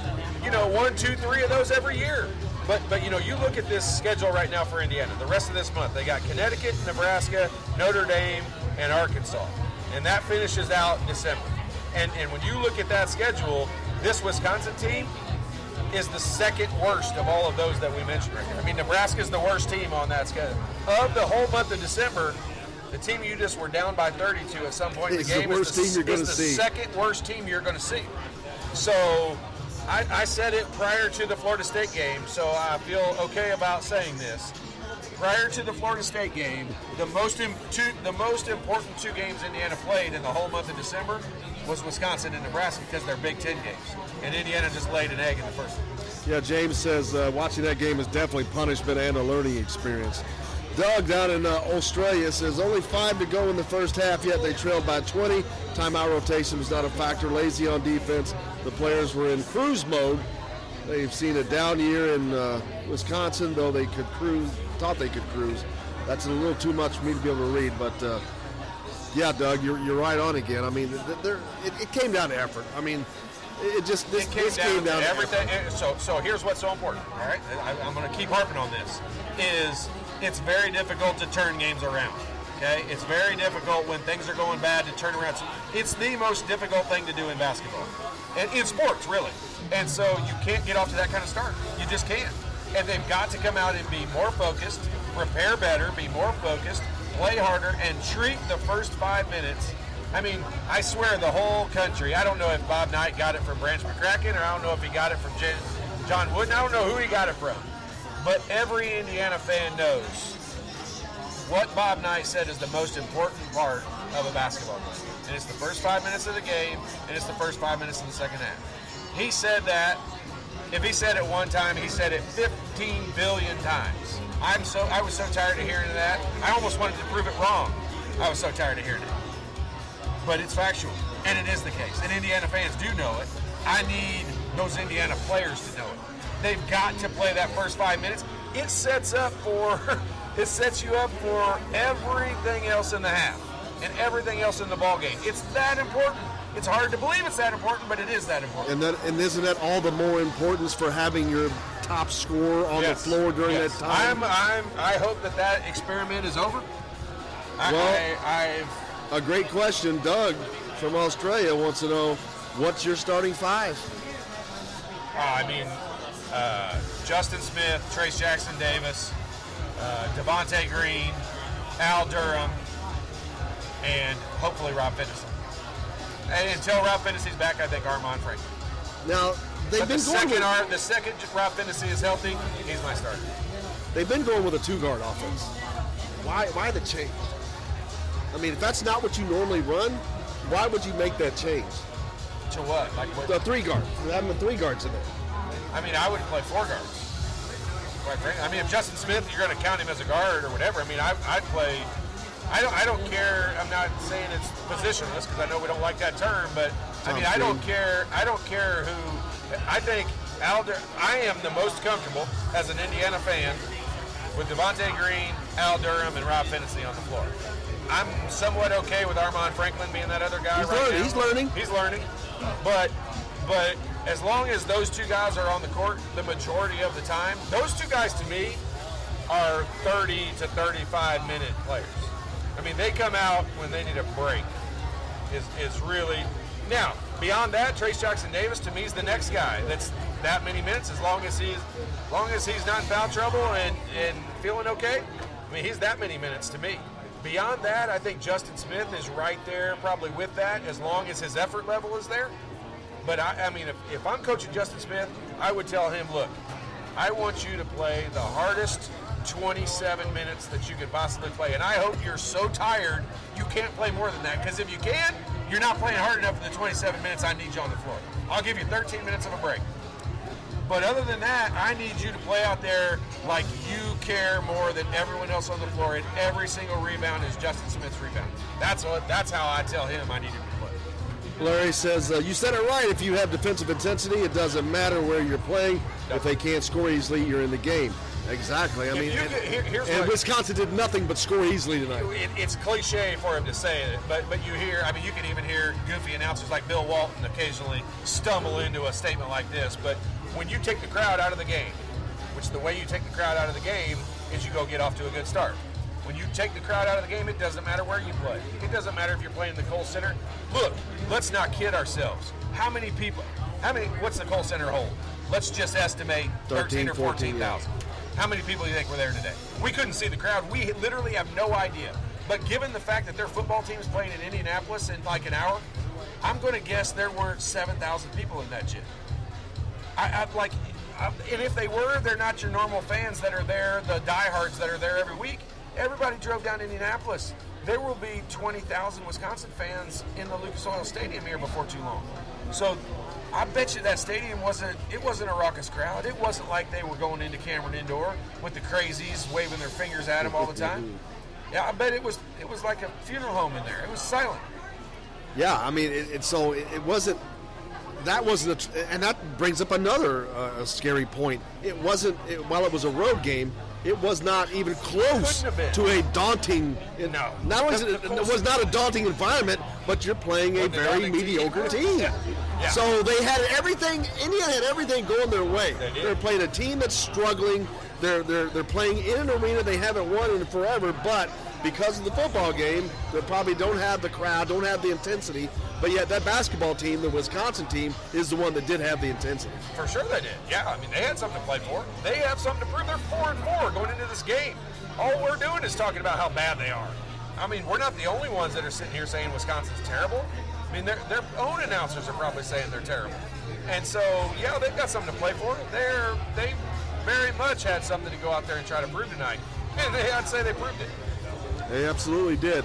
1, 2, 3 of those every year. But you look at this schedule right now for Indiana. The rest of this month, they got Connecticut, Nebraska, Notre Dame, and Arkansas. And that finishes out in December. And when you look at that schedule, this Wisconsin team is the second worst of all of those that we mentioned right here. I mean, Nebraska's the worst team on that schedule. Of the whole month of December, the team you just were down by 32 at some point in the game is the second worst team you're going to see. So I said it prior to the Florida State game, so I feel okay about saying this. Prior to the Florida State game, the most important 2 games Indiana played in the whole month of December was Wisconsin and Nebraska because they're Big Ten games. And Indiana just laid an egg in the first one. Yeah, James says watching that game is definitely punishment and a learning experience. Doug down in Australia says only 5 to go in the first half, yet they trailed by 20. Timeout rotation was not a factor. Lazy on defense. The players were in cruise mode. They've seen a down year in Wisconsin, though they could cruise, thought they could cruise. That's a little too much for me to be able to read, but yeah, Doug, you're right on again. I mean, it came down to effort. I mean, this came down to everything. So here's what's so important. All right, I'm going to keep harping on this. It's very difficult to turn games around. Okay, it's very difficult when things are going bad to turn around. It's the most difficult thing to do in basketball, and in sports, really. And so you can't get off to that kind of start. You just can't. And they've got to come out and be more focused, prepare better, be more focused, play harder, and treat the first 5 minutes. I mean, I swear the whole country, I don't know if Bob Knight got it from Branch McCracken, or I don't know if he got it from John Wooden. I don't know who he got it from. But every Indiana fan knows what Bob Knight said is the most important part of a basketball game. And it's the first 5 minutes of the game, and it's the first 5 minutes of the second half. He said that. If he said it one time, he said it 15 billion times. I was so tired of hearing that. I almost wanted to prove it wrong. I was so tired of hearing it. But it's factual, and it is the case. And Indiana fans do know it. I need those Indiana players to know it. They've got to play that first 5 minutes. It sets you up for everything else in the half and everything else in the ball game. It's that important. It's hard to believe it's that important, but it is that important. And isn't that all the more importance for having your top scorer on the floor during that time? I hope that experiment is over. A great question. Doug from Australia wants to know, what's your starting five? Justin Smith, Trace Jackson Davis, Devontae Green, Al Durham, and hopefully Rob Fennessy. And until Rob Fennessy's back, I think Armand Franklin. Now, the second Rob Fennessy is healthy, he's my starter. They've been going with a two-guard offense. Why the change? I mean, if that's not what you normally run, why would you make that change? To what? The three-guard. Having the three guards in there. I mean, I would play four guards. Quite frankly. I mean, if Justin Smith, you're going to count him as a guard or whatever, I mean, I'd play. I don't care. I'm not saying it's positionless because I know we don't like that term, but I mean, I don't care who. I think I am the most comfortable as an Indiana fan with Devontae Green, Al Durham, and Rob Fennessy on the floor. I'm somewhat okay with Armand Franklin being that other guy now. He's learning. But as long as those two guys are on the court the majority of the time, those two guys to me are 30 to 35 minute players. I mean, they come out when they need a break. Is really now beyond that. Trace Jackson Davis to me is the next guy that's that many minutes as long as he's not in foul trouble and feeling okay. I mean, he's that many minutes to me. Beyond that, I think Justin Smith is right there probably with that as long as his effort level is there. But I mean, if I'm coaching Justin Smith, I would tell him, look, I want you to play the hardest 27 minutes that you could possibly play. And I hope you're so tired you can't play more than that. Because if you can, you're not playing hard enough for the 27 minutes I need you on the floor. I'll give you 13 minutes of a break. But other than that, I need you to play out there like you care more than everyone else on the floor, and every single rebound is Justin Smith's rebound. That's how I tell him I need him to play. Larry says, you said it right. If you have defensive intensity, it doesn't matter where you're playing. If they can't score easily, you're in the game. Exactly. I mean, and Wisconsin did nothing but score easily tonight. It's cliche for him to say it, but you hear, I mean, you can even hear goofy announcers like Bill Walton occasionally stumble into a statement like this. But when you take the crowd out of the game, which the way you take the crowd out of the game is you go get off to a good start. When you take the crowd out of the game, it doesn't matter where you play. It doesn't matter if you're playing the Kohl Center. Look, let's not kid ourselves. What's the Kohl Center hold? Let's just estimate 13 or 14,000. How many people do you think were there today? We couldn't see the crowd. We literally have no idea. But given the fact that their football team is playing in Indianapolis in like an hour, I'm going to guess there weren't 7,000 people in that gym. And if they were, they're not your normal fans that are there, the diehards that are there every week. Everybody drove down to Indianapolis. There will be 20,000 Wisconsin fans in the Lucas Oil Stadium here before too long. So I bet you that stadium wasn't a raucous crowd. It wasn't like they were going into Cameron Indoor with the crazies waving their fingers at them all the time. Yeah, I bet it was like a funeral home in there. It was silent. Yeah, I mean, it wasn't. That wasn't, and that brings up another scary point. It wasn't. While it was a road game, it was not even close to a daunting. No. Not only it was not a daunting environment, but you're playing a very mediocre team. Yeah. So they had everything. Indiana had everything going their way. They're playing a team that's struggling. They're playing in an arena they haven't won in forever, but because of the football game, they probably don't have the crowd, don't have the intensity. But yet that basketball team, the Wisconsin team, is the one that did have the intensity. For sure they did. Yeah, I mean, they had something to play for. They have something to prove. They're 4-4 going into this game. All we're doing is talking about how bad they are. I mean, we're not the only ones that are sitting here saying Wisconsin's terrible. I mean, their own announcers are probably saying they're terrible. And so, yeah, they've got something to play for. They very much had something to go out there and try to prove tonight. And I'd say they proved it. They absolutely did.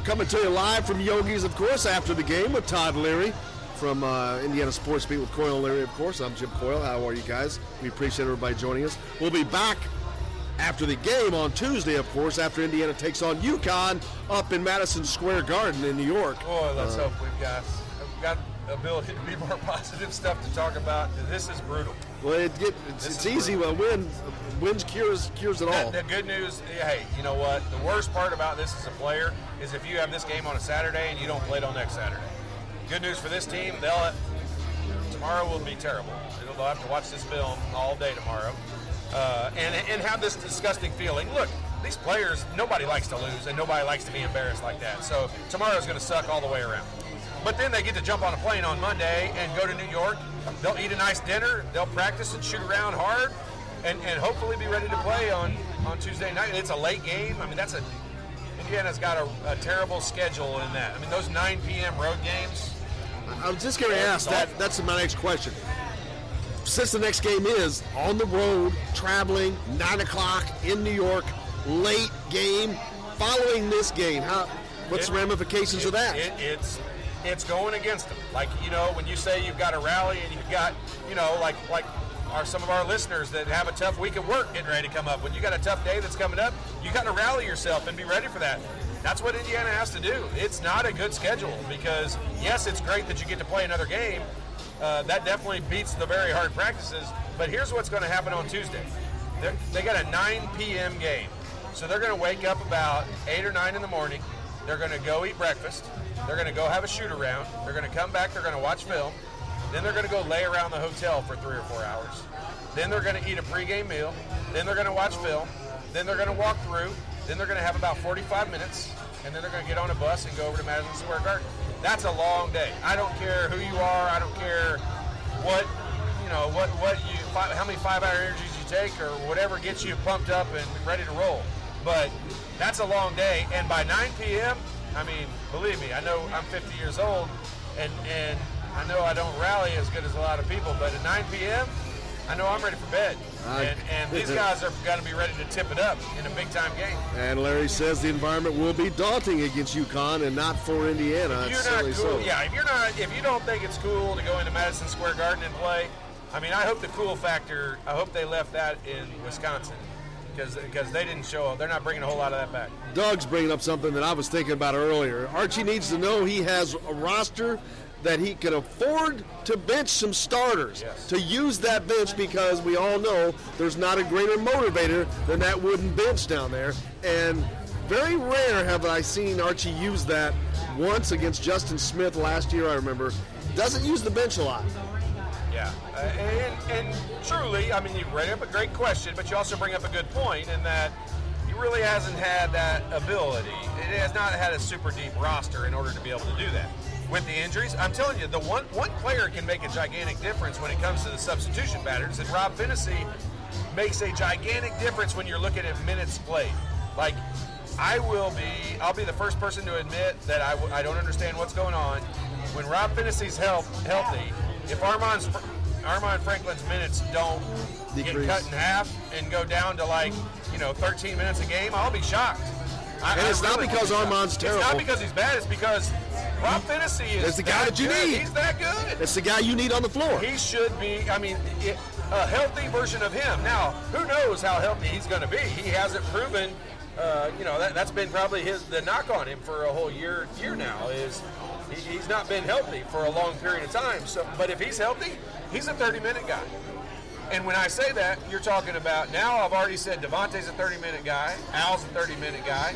Coming to you live from Yogi's, of course, after the game with Todd Leary from Indiana Sports Beat with Coyle and Leary, of course. I'm Jim Coyle. How are you guys? We appreciate everybody joining us. We'll be back after the game on Tuesday, of course, after Indiana takes on UConn up in Madison Square Garden in New York. Boy, let's hope we've got ability to be more positive stuff to talk about. This is brutal. Well, it's easy. Well, wins cures it all. The good news, hey, you know what? The worst part about this as a player is if you have this game on a Saturday and you don't play till next Saturday. good news for this team, tomorrow will be terrible. They'll have to watch this film all day tomorrow and have this disgusting feeling. Look, these players, nobody likes to lose, and nobody likes to be embarrassed like that. So tomorrow's going to suck all the way around. But then they get to jump on a plane on Monday and go to New York. They'll eat a nice dinner. They'll practice and shoot around hard and hopefully be ready to play on Tuesday night. It's a late game. I mean, Indiana's got a terrible schedule in that. I mean, those 9 p.m. road games. I was just going to ask that. That's my next question. Since the next game is on the road, traveling, 9 o'clock in New York, late game, following this game, what's the ramifications of that? It's going against them. Like, when you say you've got a rally and you've got, like some of our listeners that have a tough week at work getting ready to come up. When you got a tough day that's coming up, you got to rally yourself and be ready for that. That's what Indiana has to do. It's not a good schedule because, yes, it's great that you get to play another game. That definitely beats the very hard practices. But here's what's going to happen on Tuesday. They got a 9 p.m. game. So they're going to wake up about 8 or 9 in the morning. They're going to go eat breakfast. They're going to go have a shoot around. They're going to come back. They're going to watch film. Then they're going to go lay around the hotel for 3 or 4 hours. Then they're going to eat a pregame meal. Then they're going to watch film. Then they're going to walk through. Then they're going to have about 45 minutes. And then they're going to get on a bus and go over to Madison Square Garden. That's a long day. I don't care who you are. I don't care how many 5-hour energies you take or whatever gets you pumped up and ready to roll. But that's a long day. And by 9 p.m., I mean, believe me, I know I'm 50 years old, and I know I don't rally as good as a lot of people, but at 9 p.m., I know I'm ready for bed. And these guys are going to be ready to tip it up in a big-time game. And Larry says the environment will be daunting against UConn and not for Indiana. If you're not cool, so. Yeah, if you don't think it's cool to go into Madison Square Garden and play, I mean, I hope the cool factor, I hope they left that in Wisconsin. Because they didn't show up. They're not bringing a whole lot of that back. Doug's bringing up something that I was thinking about earlier. Archie needs to know he has a roster that he can afford to bench some starters, yes, to use that bench, because we all know there's not a greater motivator than that wooden bench down there. And very rare have I seen Archie use that. Once against Justin Smith last year, I remember. Doesn't use the bench a lot. Yeah, and truly, I mean, you bring up a great question, but you also bring up a good point in that he really hasn't had that ability. It has not had a super deep roster in order to be able to do that. With the injuries, I'm telling you, the one player can make a gigantic difference when it comes to the substitution patterns, and Rob Finney makes a gigantic difference when you're looking at minutes played. Like, I'll be the first person to admit that I don't understand what's going on. When Rob Finney's healthy, if Armand Franklin's minutes don't get cut in half and go down to 13 minutes a game, I'll be shocked. And it's not because Armand's terrible. It's not because he's bad. It's because Rob Finney is the guy that you good. need. He's that good. It's the guy you need on the floor. He should be. I mean, a healthy version of him. Now, who knows how healthy he's going to be? He hasn't proven. That's been probably the knock on him for a whole year now is he's not been healthy for a long period of time. So, but if he's healthy, he's a 30-minute guy. And when I say that, you're talking about, now I've already said Devontae's a 30-minute guy, Al's a 30-minute guy,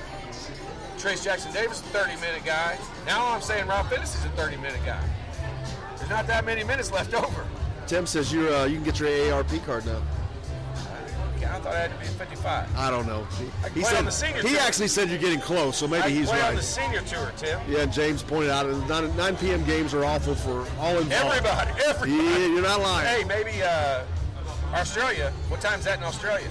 Trace Jackson-Davis is a 30-minute guy. Now I'm saying Rob Finney is a 30-minute guy. There's not that many minutes left over. Tim says you can get your AARP card now. I thought I had to be 55. I don't know. He said on the senior tour. He actually said you're getting close, so maybe he's right. I play on the senior tour, Tim. Yeah, James pointed out 9 p.m. games are awful for all involved. Everybody. Yeah, you're not lying. Hey, maybe Australia. What time's that in Australia?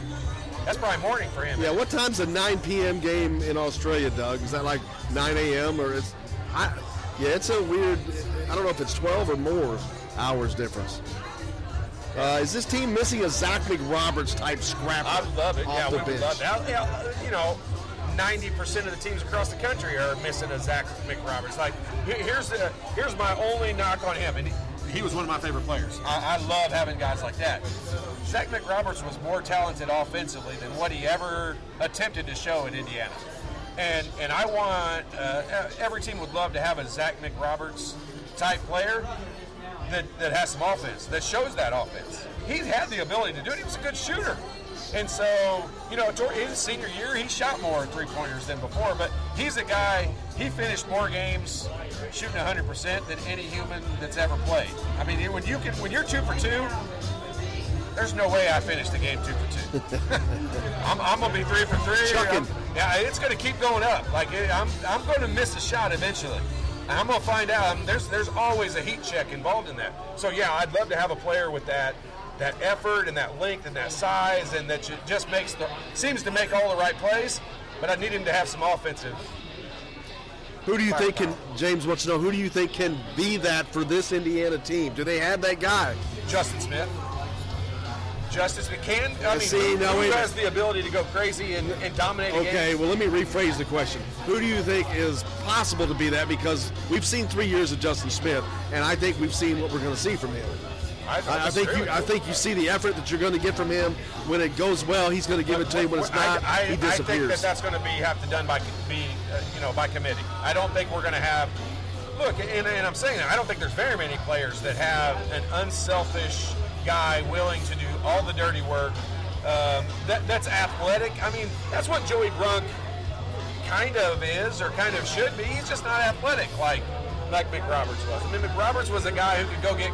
That's probably morning for him. Yeah, what time's a 9 p.m. game in Australia, Doug? Is that like 9 a.m. or it's? It's a weird. I don't know if it's 12 or more hours difference. Is this team missing a Zach McRoberts type scrapper? I love it. Off the bench? Would love that. 90% of the teams across the country are missing a Zach McRoberts. Like, here's my only knock on him, and he was one of my favorite players. I love having guys like that. Zach McRoberts was more talented offensively than what he ever attempted to show in Indiana. And I want every team would love to have a Zach McRoberts type player that has some offense, that shows that offense. He had the ability to do it. He was a good shooter. And so, toward his senior year, he shot more three-pointers than before, but he's a guy, he finished more games shooting 100% than any human that's ever played. I mean, when you're 2 for 2, there's no way I finished the game 2 for 2. I'm going to be 3 for 3. Chucking. Yeah, it's going to keep going up. Like, I'm going to miss a shot eventually. And I'm going to find out. There's always a heat check involved in that. So, yeah, I'd love to have a player with that effort and that length and that size, and that just seems to make all the right plays, but I need him to have some offensive. Who do you think James wants to know, who do you think can be that for this Indiana team? Do they have that guy? Justin Smith. Who has the ability to go crazy and dominate a game? Okay, well, let me rephrase the question. Who do you think is possible to be that? Because we've seen 3 years of Justin Smith, and I think we've seen what we're going to see from him. I think you see the effort that you're going to get from him. When it goes well, he's going to give it to you. When it's not, he disappears. I think that's going to have to done by committee. I don't think we're going to have. Look, and I'm saying that I don't think there's very many players that have an unselfish guy willing to do all the dirty work. That's athletic. I mean, that's what Joey Brunk kind of is, or kind of should be. He's just not athletic like McRoberts was. I mean, McRoberts was a guy who could go get.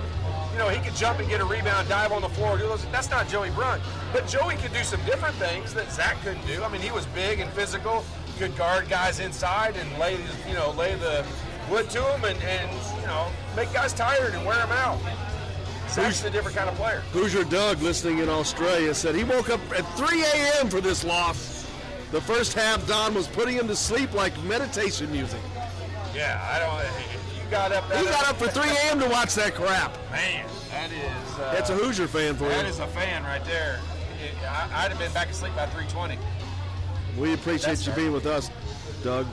He could jump and get a rebound, dive on the floor. That's not Joey Brunk. But Joey could do some different things that Zach couldn't do. I mean, he was big and physical, could guard guys inside and lay the wood to them and make guys tired and wear them out. Zach's a different kind of player. Hoosier Doug, listening in Australia, said he woke up at 3 a.m. for this loss. The first half, Don was putting him to sleep like meditation music. Yeah, He got up for 3 a.m. to watch that crap. Man, that is... That's a Hoosier fan for you. That is a fan right there. I'd have been back asleep by 3:20. We appreciate you being with us, Doug.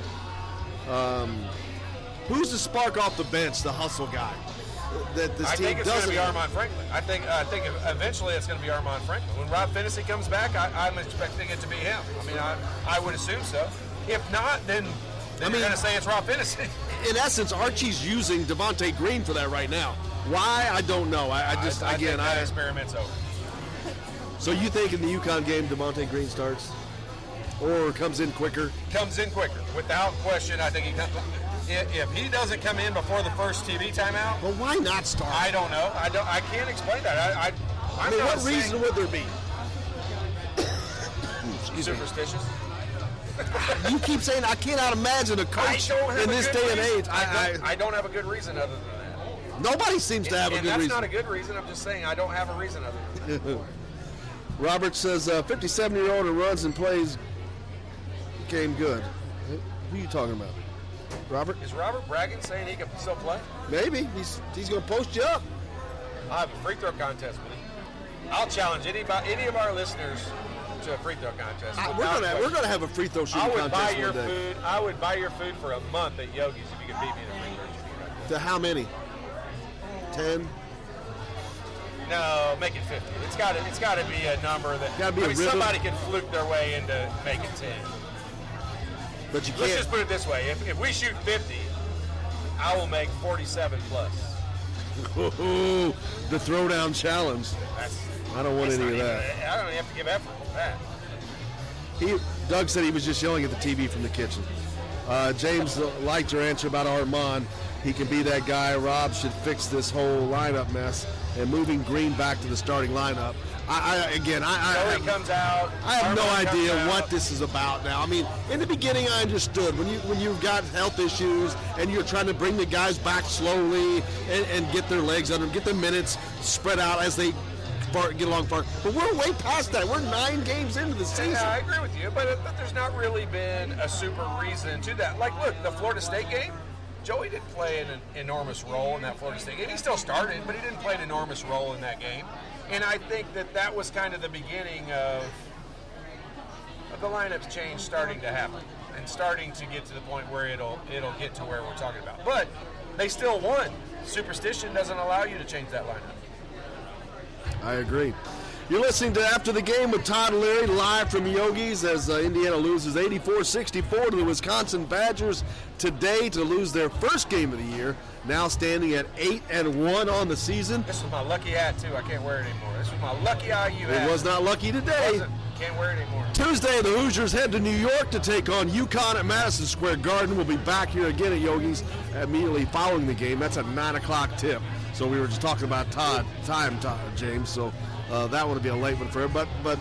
Who's the spark off the bench, the hustle guy? That this I team think it's going to be doesn't- Armand Franklin. I think eventionally it's going to be Armand Franklin. When Rob Finney comes back, I'm expecting it to be him. I mean, I would assume so. If not, then you're going to say it's Rob Finney. In essence, Archie's using Devontae Green for that right now. Why? I don't know. I think that experiment's over. So you think in the UConn game Devontae Green starts? Or comes in quicker? Comes in quicker. Without question, I think he comes. If he doesn't come in before the first TV timeout, well, why not start? I don't know. I can't explain that. I mean, what reason would there be? Superstitious. You keep saying I cannot imagine a coach in this day and age. I don't have a good reason other than that. Nobody seems to have a good reason. That's not a good reason. I'm just saying I don't have a reason other than that. Robert says 57-year-old who runs and plays game good. Who are you talking about? Robert? Is Robert bragging, saying he can still play? Maybe. He's going to post you up. I'll have a free throw contest with him. I'll challenge any of our listeners to a free throw contest. We're going to have a free throw shooting contest one day. I would buy your food for a month at Yogi's if you could beat me in a free throw shooting contest. To how many? 10? No, make it 50. It's got to be a number that somebody can fluke their way into making 10. But you can't. Let's just put it this way: if we shoot 50, I will make 47 plus. Ooh, the throwdown challenge. I don't want any of that. I don't even have to give effort for that. Doug said he was just yelling at the TV from the kitchen. James liked your answer about Armand. He can be that guy. Rob should fix this whole lineup mess and moving Green back to the starting lineup. Comes out. I have no idea what this is about now. I mean, in the beginning, I understood when you've got health issues and you're trying to bring the guys back slowly and get their legs under them, get their minutes spread out as they get along far. But we're way past that. We're 9 games into the season. Yeah, I agree with you, but there's not really been a super reason to that. Like, look, the Florida State game, Joey didn't play an enormous role in that Florida State game. He still started, but he didn't play an enormous role in that game. And I think that was kind of the beginning of the lineups change starting to happen and starting to get to the point where it'll get to where we're talking about. But they still won. Superstition doesn't allow you to change that lineup. I agree. You're listening to After the Game with Todd and Leary, live from Yogi's as Indiana loses 84-64 to the Wisconsin Badgers today to lose their first game of the year, now standing at 8-1 on the season. This was my lucky hat, too. I can't wear it anymore. This was my lucky IU hat. It was not lucky today. Can't wear it anymore. Tuesday, the Hoosiers head to New York to take on UConn at Madison Square Garden. We'll be back here again at Yogi's immediately following the game. That's a 9 o'clock tip. So we were just talking about time, James. So that one will be a late one for him. But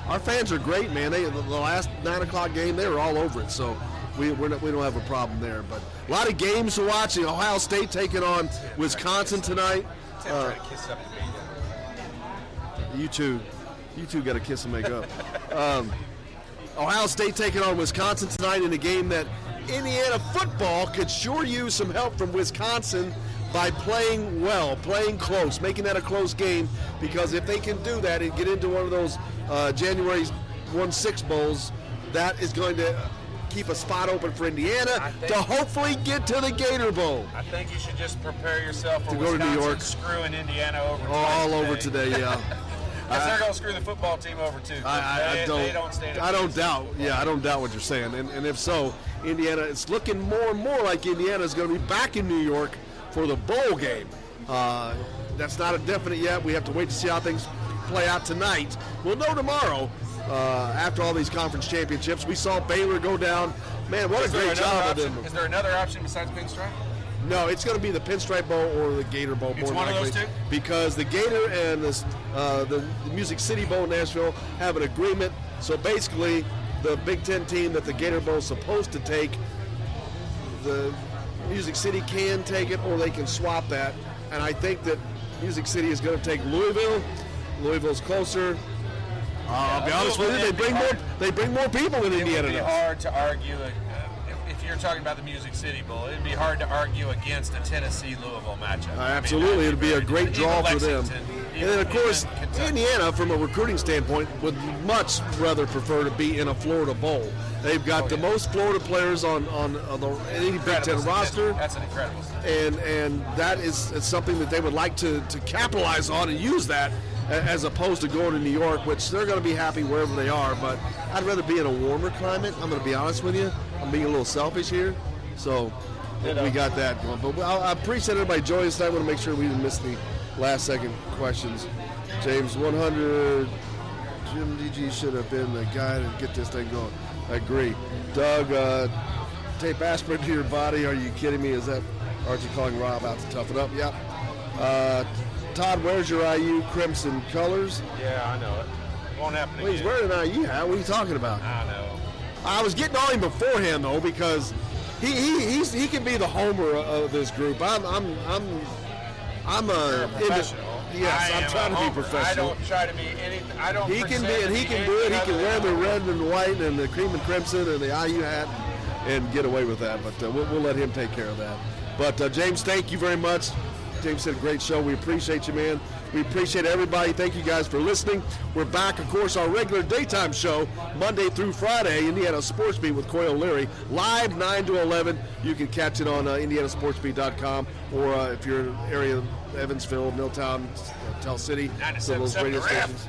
our fans are great, man. The last 9 o'clock game, they were all over it. So we don't have a problem there. But a lot of games to watch. Ohio State taking on Wisconsin tonight. Tim trying to kiss up to me. You two got to kiss and make up. Ohio State taking on Wisconsin tonight in a game that Indiana football could sure use some help from Wisconsin by playing well, playing close, making that a close game, because if they can do that and get into one of those January 1-6 bowls, that is going to keep a spot open for Indiana to hopefully get to the Gator Bowl. I think you should just prepare yourself for to go Wisconsin to New York, screwing Indiana over. All over today, yeah. Because they're going to screw the football team over too. I don't doubt. Yeah, I don't doubt what you're saying. And if so, Indiana, it's looking more and more like Indiana is going to be back in New York for the bowl game. That's not a definite yet. We have to wait to see how things play out tonight. We'll know tomorrow after all these conference championships. We saw Baylor go down. Man, what a great job of them. Is there another option besides Pinstripe? No, it's going to be the Pinstripe Bowl or the Gator Bowl. It's one of those two? Because the Gator and the Music City Bowl in Nashville have an agreement. So basically, the Big Ten team that the Gator Bowl is supposed to take, the Music City can take it or they can swap that. And I think that Music City is going to take Louisville. Louisville's closer. I'll be honest with you, they bring more people in Indiana. It would be hard to argue. If you're talking about the Music City Bowl, it'd be hard to argue against a Tennessee-Louisville matchup. Absolutely, it'd be a great draw for them. And then, of course, Indiana, from a recruiting standpoint, would much rather prefer to be in a Florida Bowl. They've got the most Florida players on any Big Ten roster. That's an incredible statistic. And that is something that they would like to capitalize on and use that, as opposed to going to New York, which they're going to be happy wherever they are. But I'd rather be in a warmer climate. I'm going to be honest with you. I'm being a little selfish here. So we got that going. But I appreciate everybody joining us tonight. I want to make sure we didn't miss the last-second questions. James, 100, Jim DG should have been the guy to get this thing going. I agree. Doug, tape aspirin to your body. Are you kidding me? Is that Archie calling Rob out to toughen up? Yep. Todd, where's your IU crimson colors? Yeah, I know it. Won't happen again. He's wearing an IU hat. What are you talking about? I know. I was getting on him beforehand though, because he can be the homer of this group. I'm a professional. Yes, I'm trying to be professional. I don't try to be anything. I don't. He can be, and he can do it. He can wear the red and white and the cream and crimson and the IU hat and get away with that. But we'll let him take care of that. But James, thank you very much. James said a great show. We appreciate you, man. We appreciate everybody. Thank you guys for listening. We're back, of course, our regular daytime show, Monday through Friday, Indiana Sports Beat with Coyle Leary, live 9 to 11. You can catch it on indianasportsbeat.com, or if you're in the area of Evansville, Milltown, Tell City, some of those radio stations.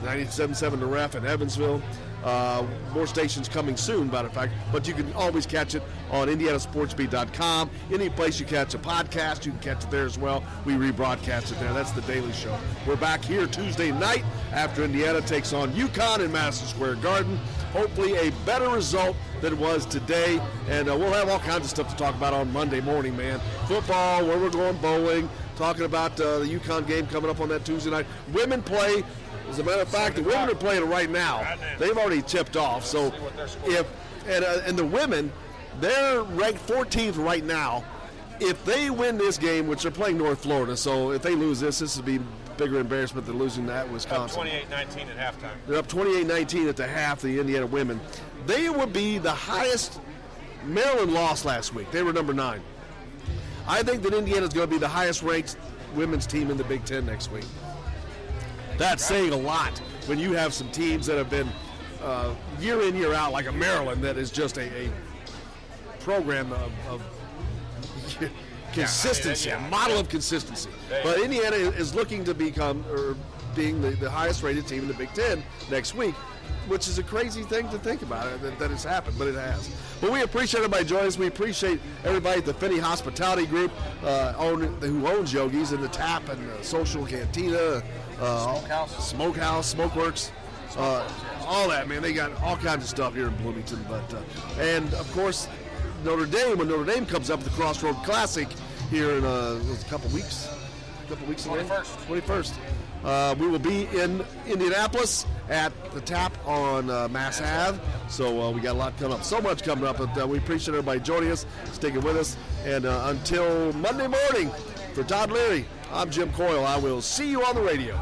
97.7 The Ref in Evansville. More stations coming soon, matter of fact, but you can always catch it on indianasportsbeat.com. Any place you catch a podcast, you can catch it there as well. We rebroadcast it there. That's the daily show. We're back here Tuesday night after Indiana takes on UConn in Madison Square Garden. Hopefully a better result than it was today, and we'll have all kinds of stuff to talk about on Monday morning, man. Football, where we're going bowling, talking about the UConn game coming up on that Tuesday night. Women play. As a matter of fact, the women are playing right now. They've already tipped off. So and the women, they're ranked 14th right now. If they win this game, which they're playing North Florida, so if they lose this would be bigger embarrassment than losing that Wisconsin. Up 28-19 at halftime. They're up 28-19 at the half, the Indiana women. They would be the highest. Maryland lost last week. They were number 9. I think that Indiana's going to be the highest ranked women's team in the Big Ten next week. That's saying a lot when you have some teams that have been year in, year out, like a Maryland that is just a program of consistency, a model of consistency. But Indiana is looking to become, or being the highest rated team in the Big Ten next week, which is a crazy thing to think about that it's happened, but it has. But we appreciate everybody joining us. We appreciate everybody at the Finney Hospitality Group who owns Yogi's, and the Tap and the Social Cantina, Smokehouse, Smokeworks, all that, man. They got all kinds of stuff here in Bloomington. But and of course, Notre Dame, when Notre Dame comes up at the Crossroad Classic here in a couple weeks away. 21st. We will be in Indianapolis at the Tap on Mass Ave. So we got a lot coming up. So much coming up. But we appreciate everybody joining us, sticking with us. And until Monday morning, for Todd Leary, I'm Jim Coyle. I will see you on the radio.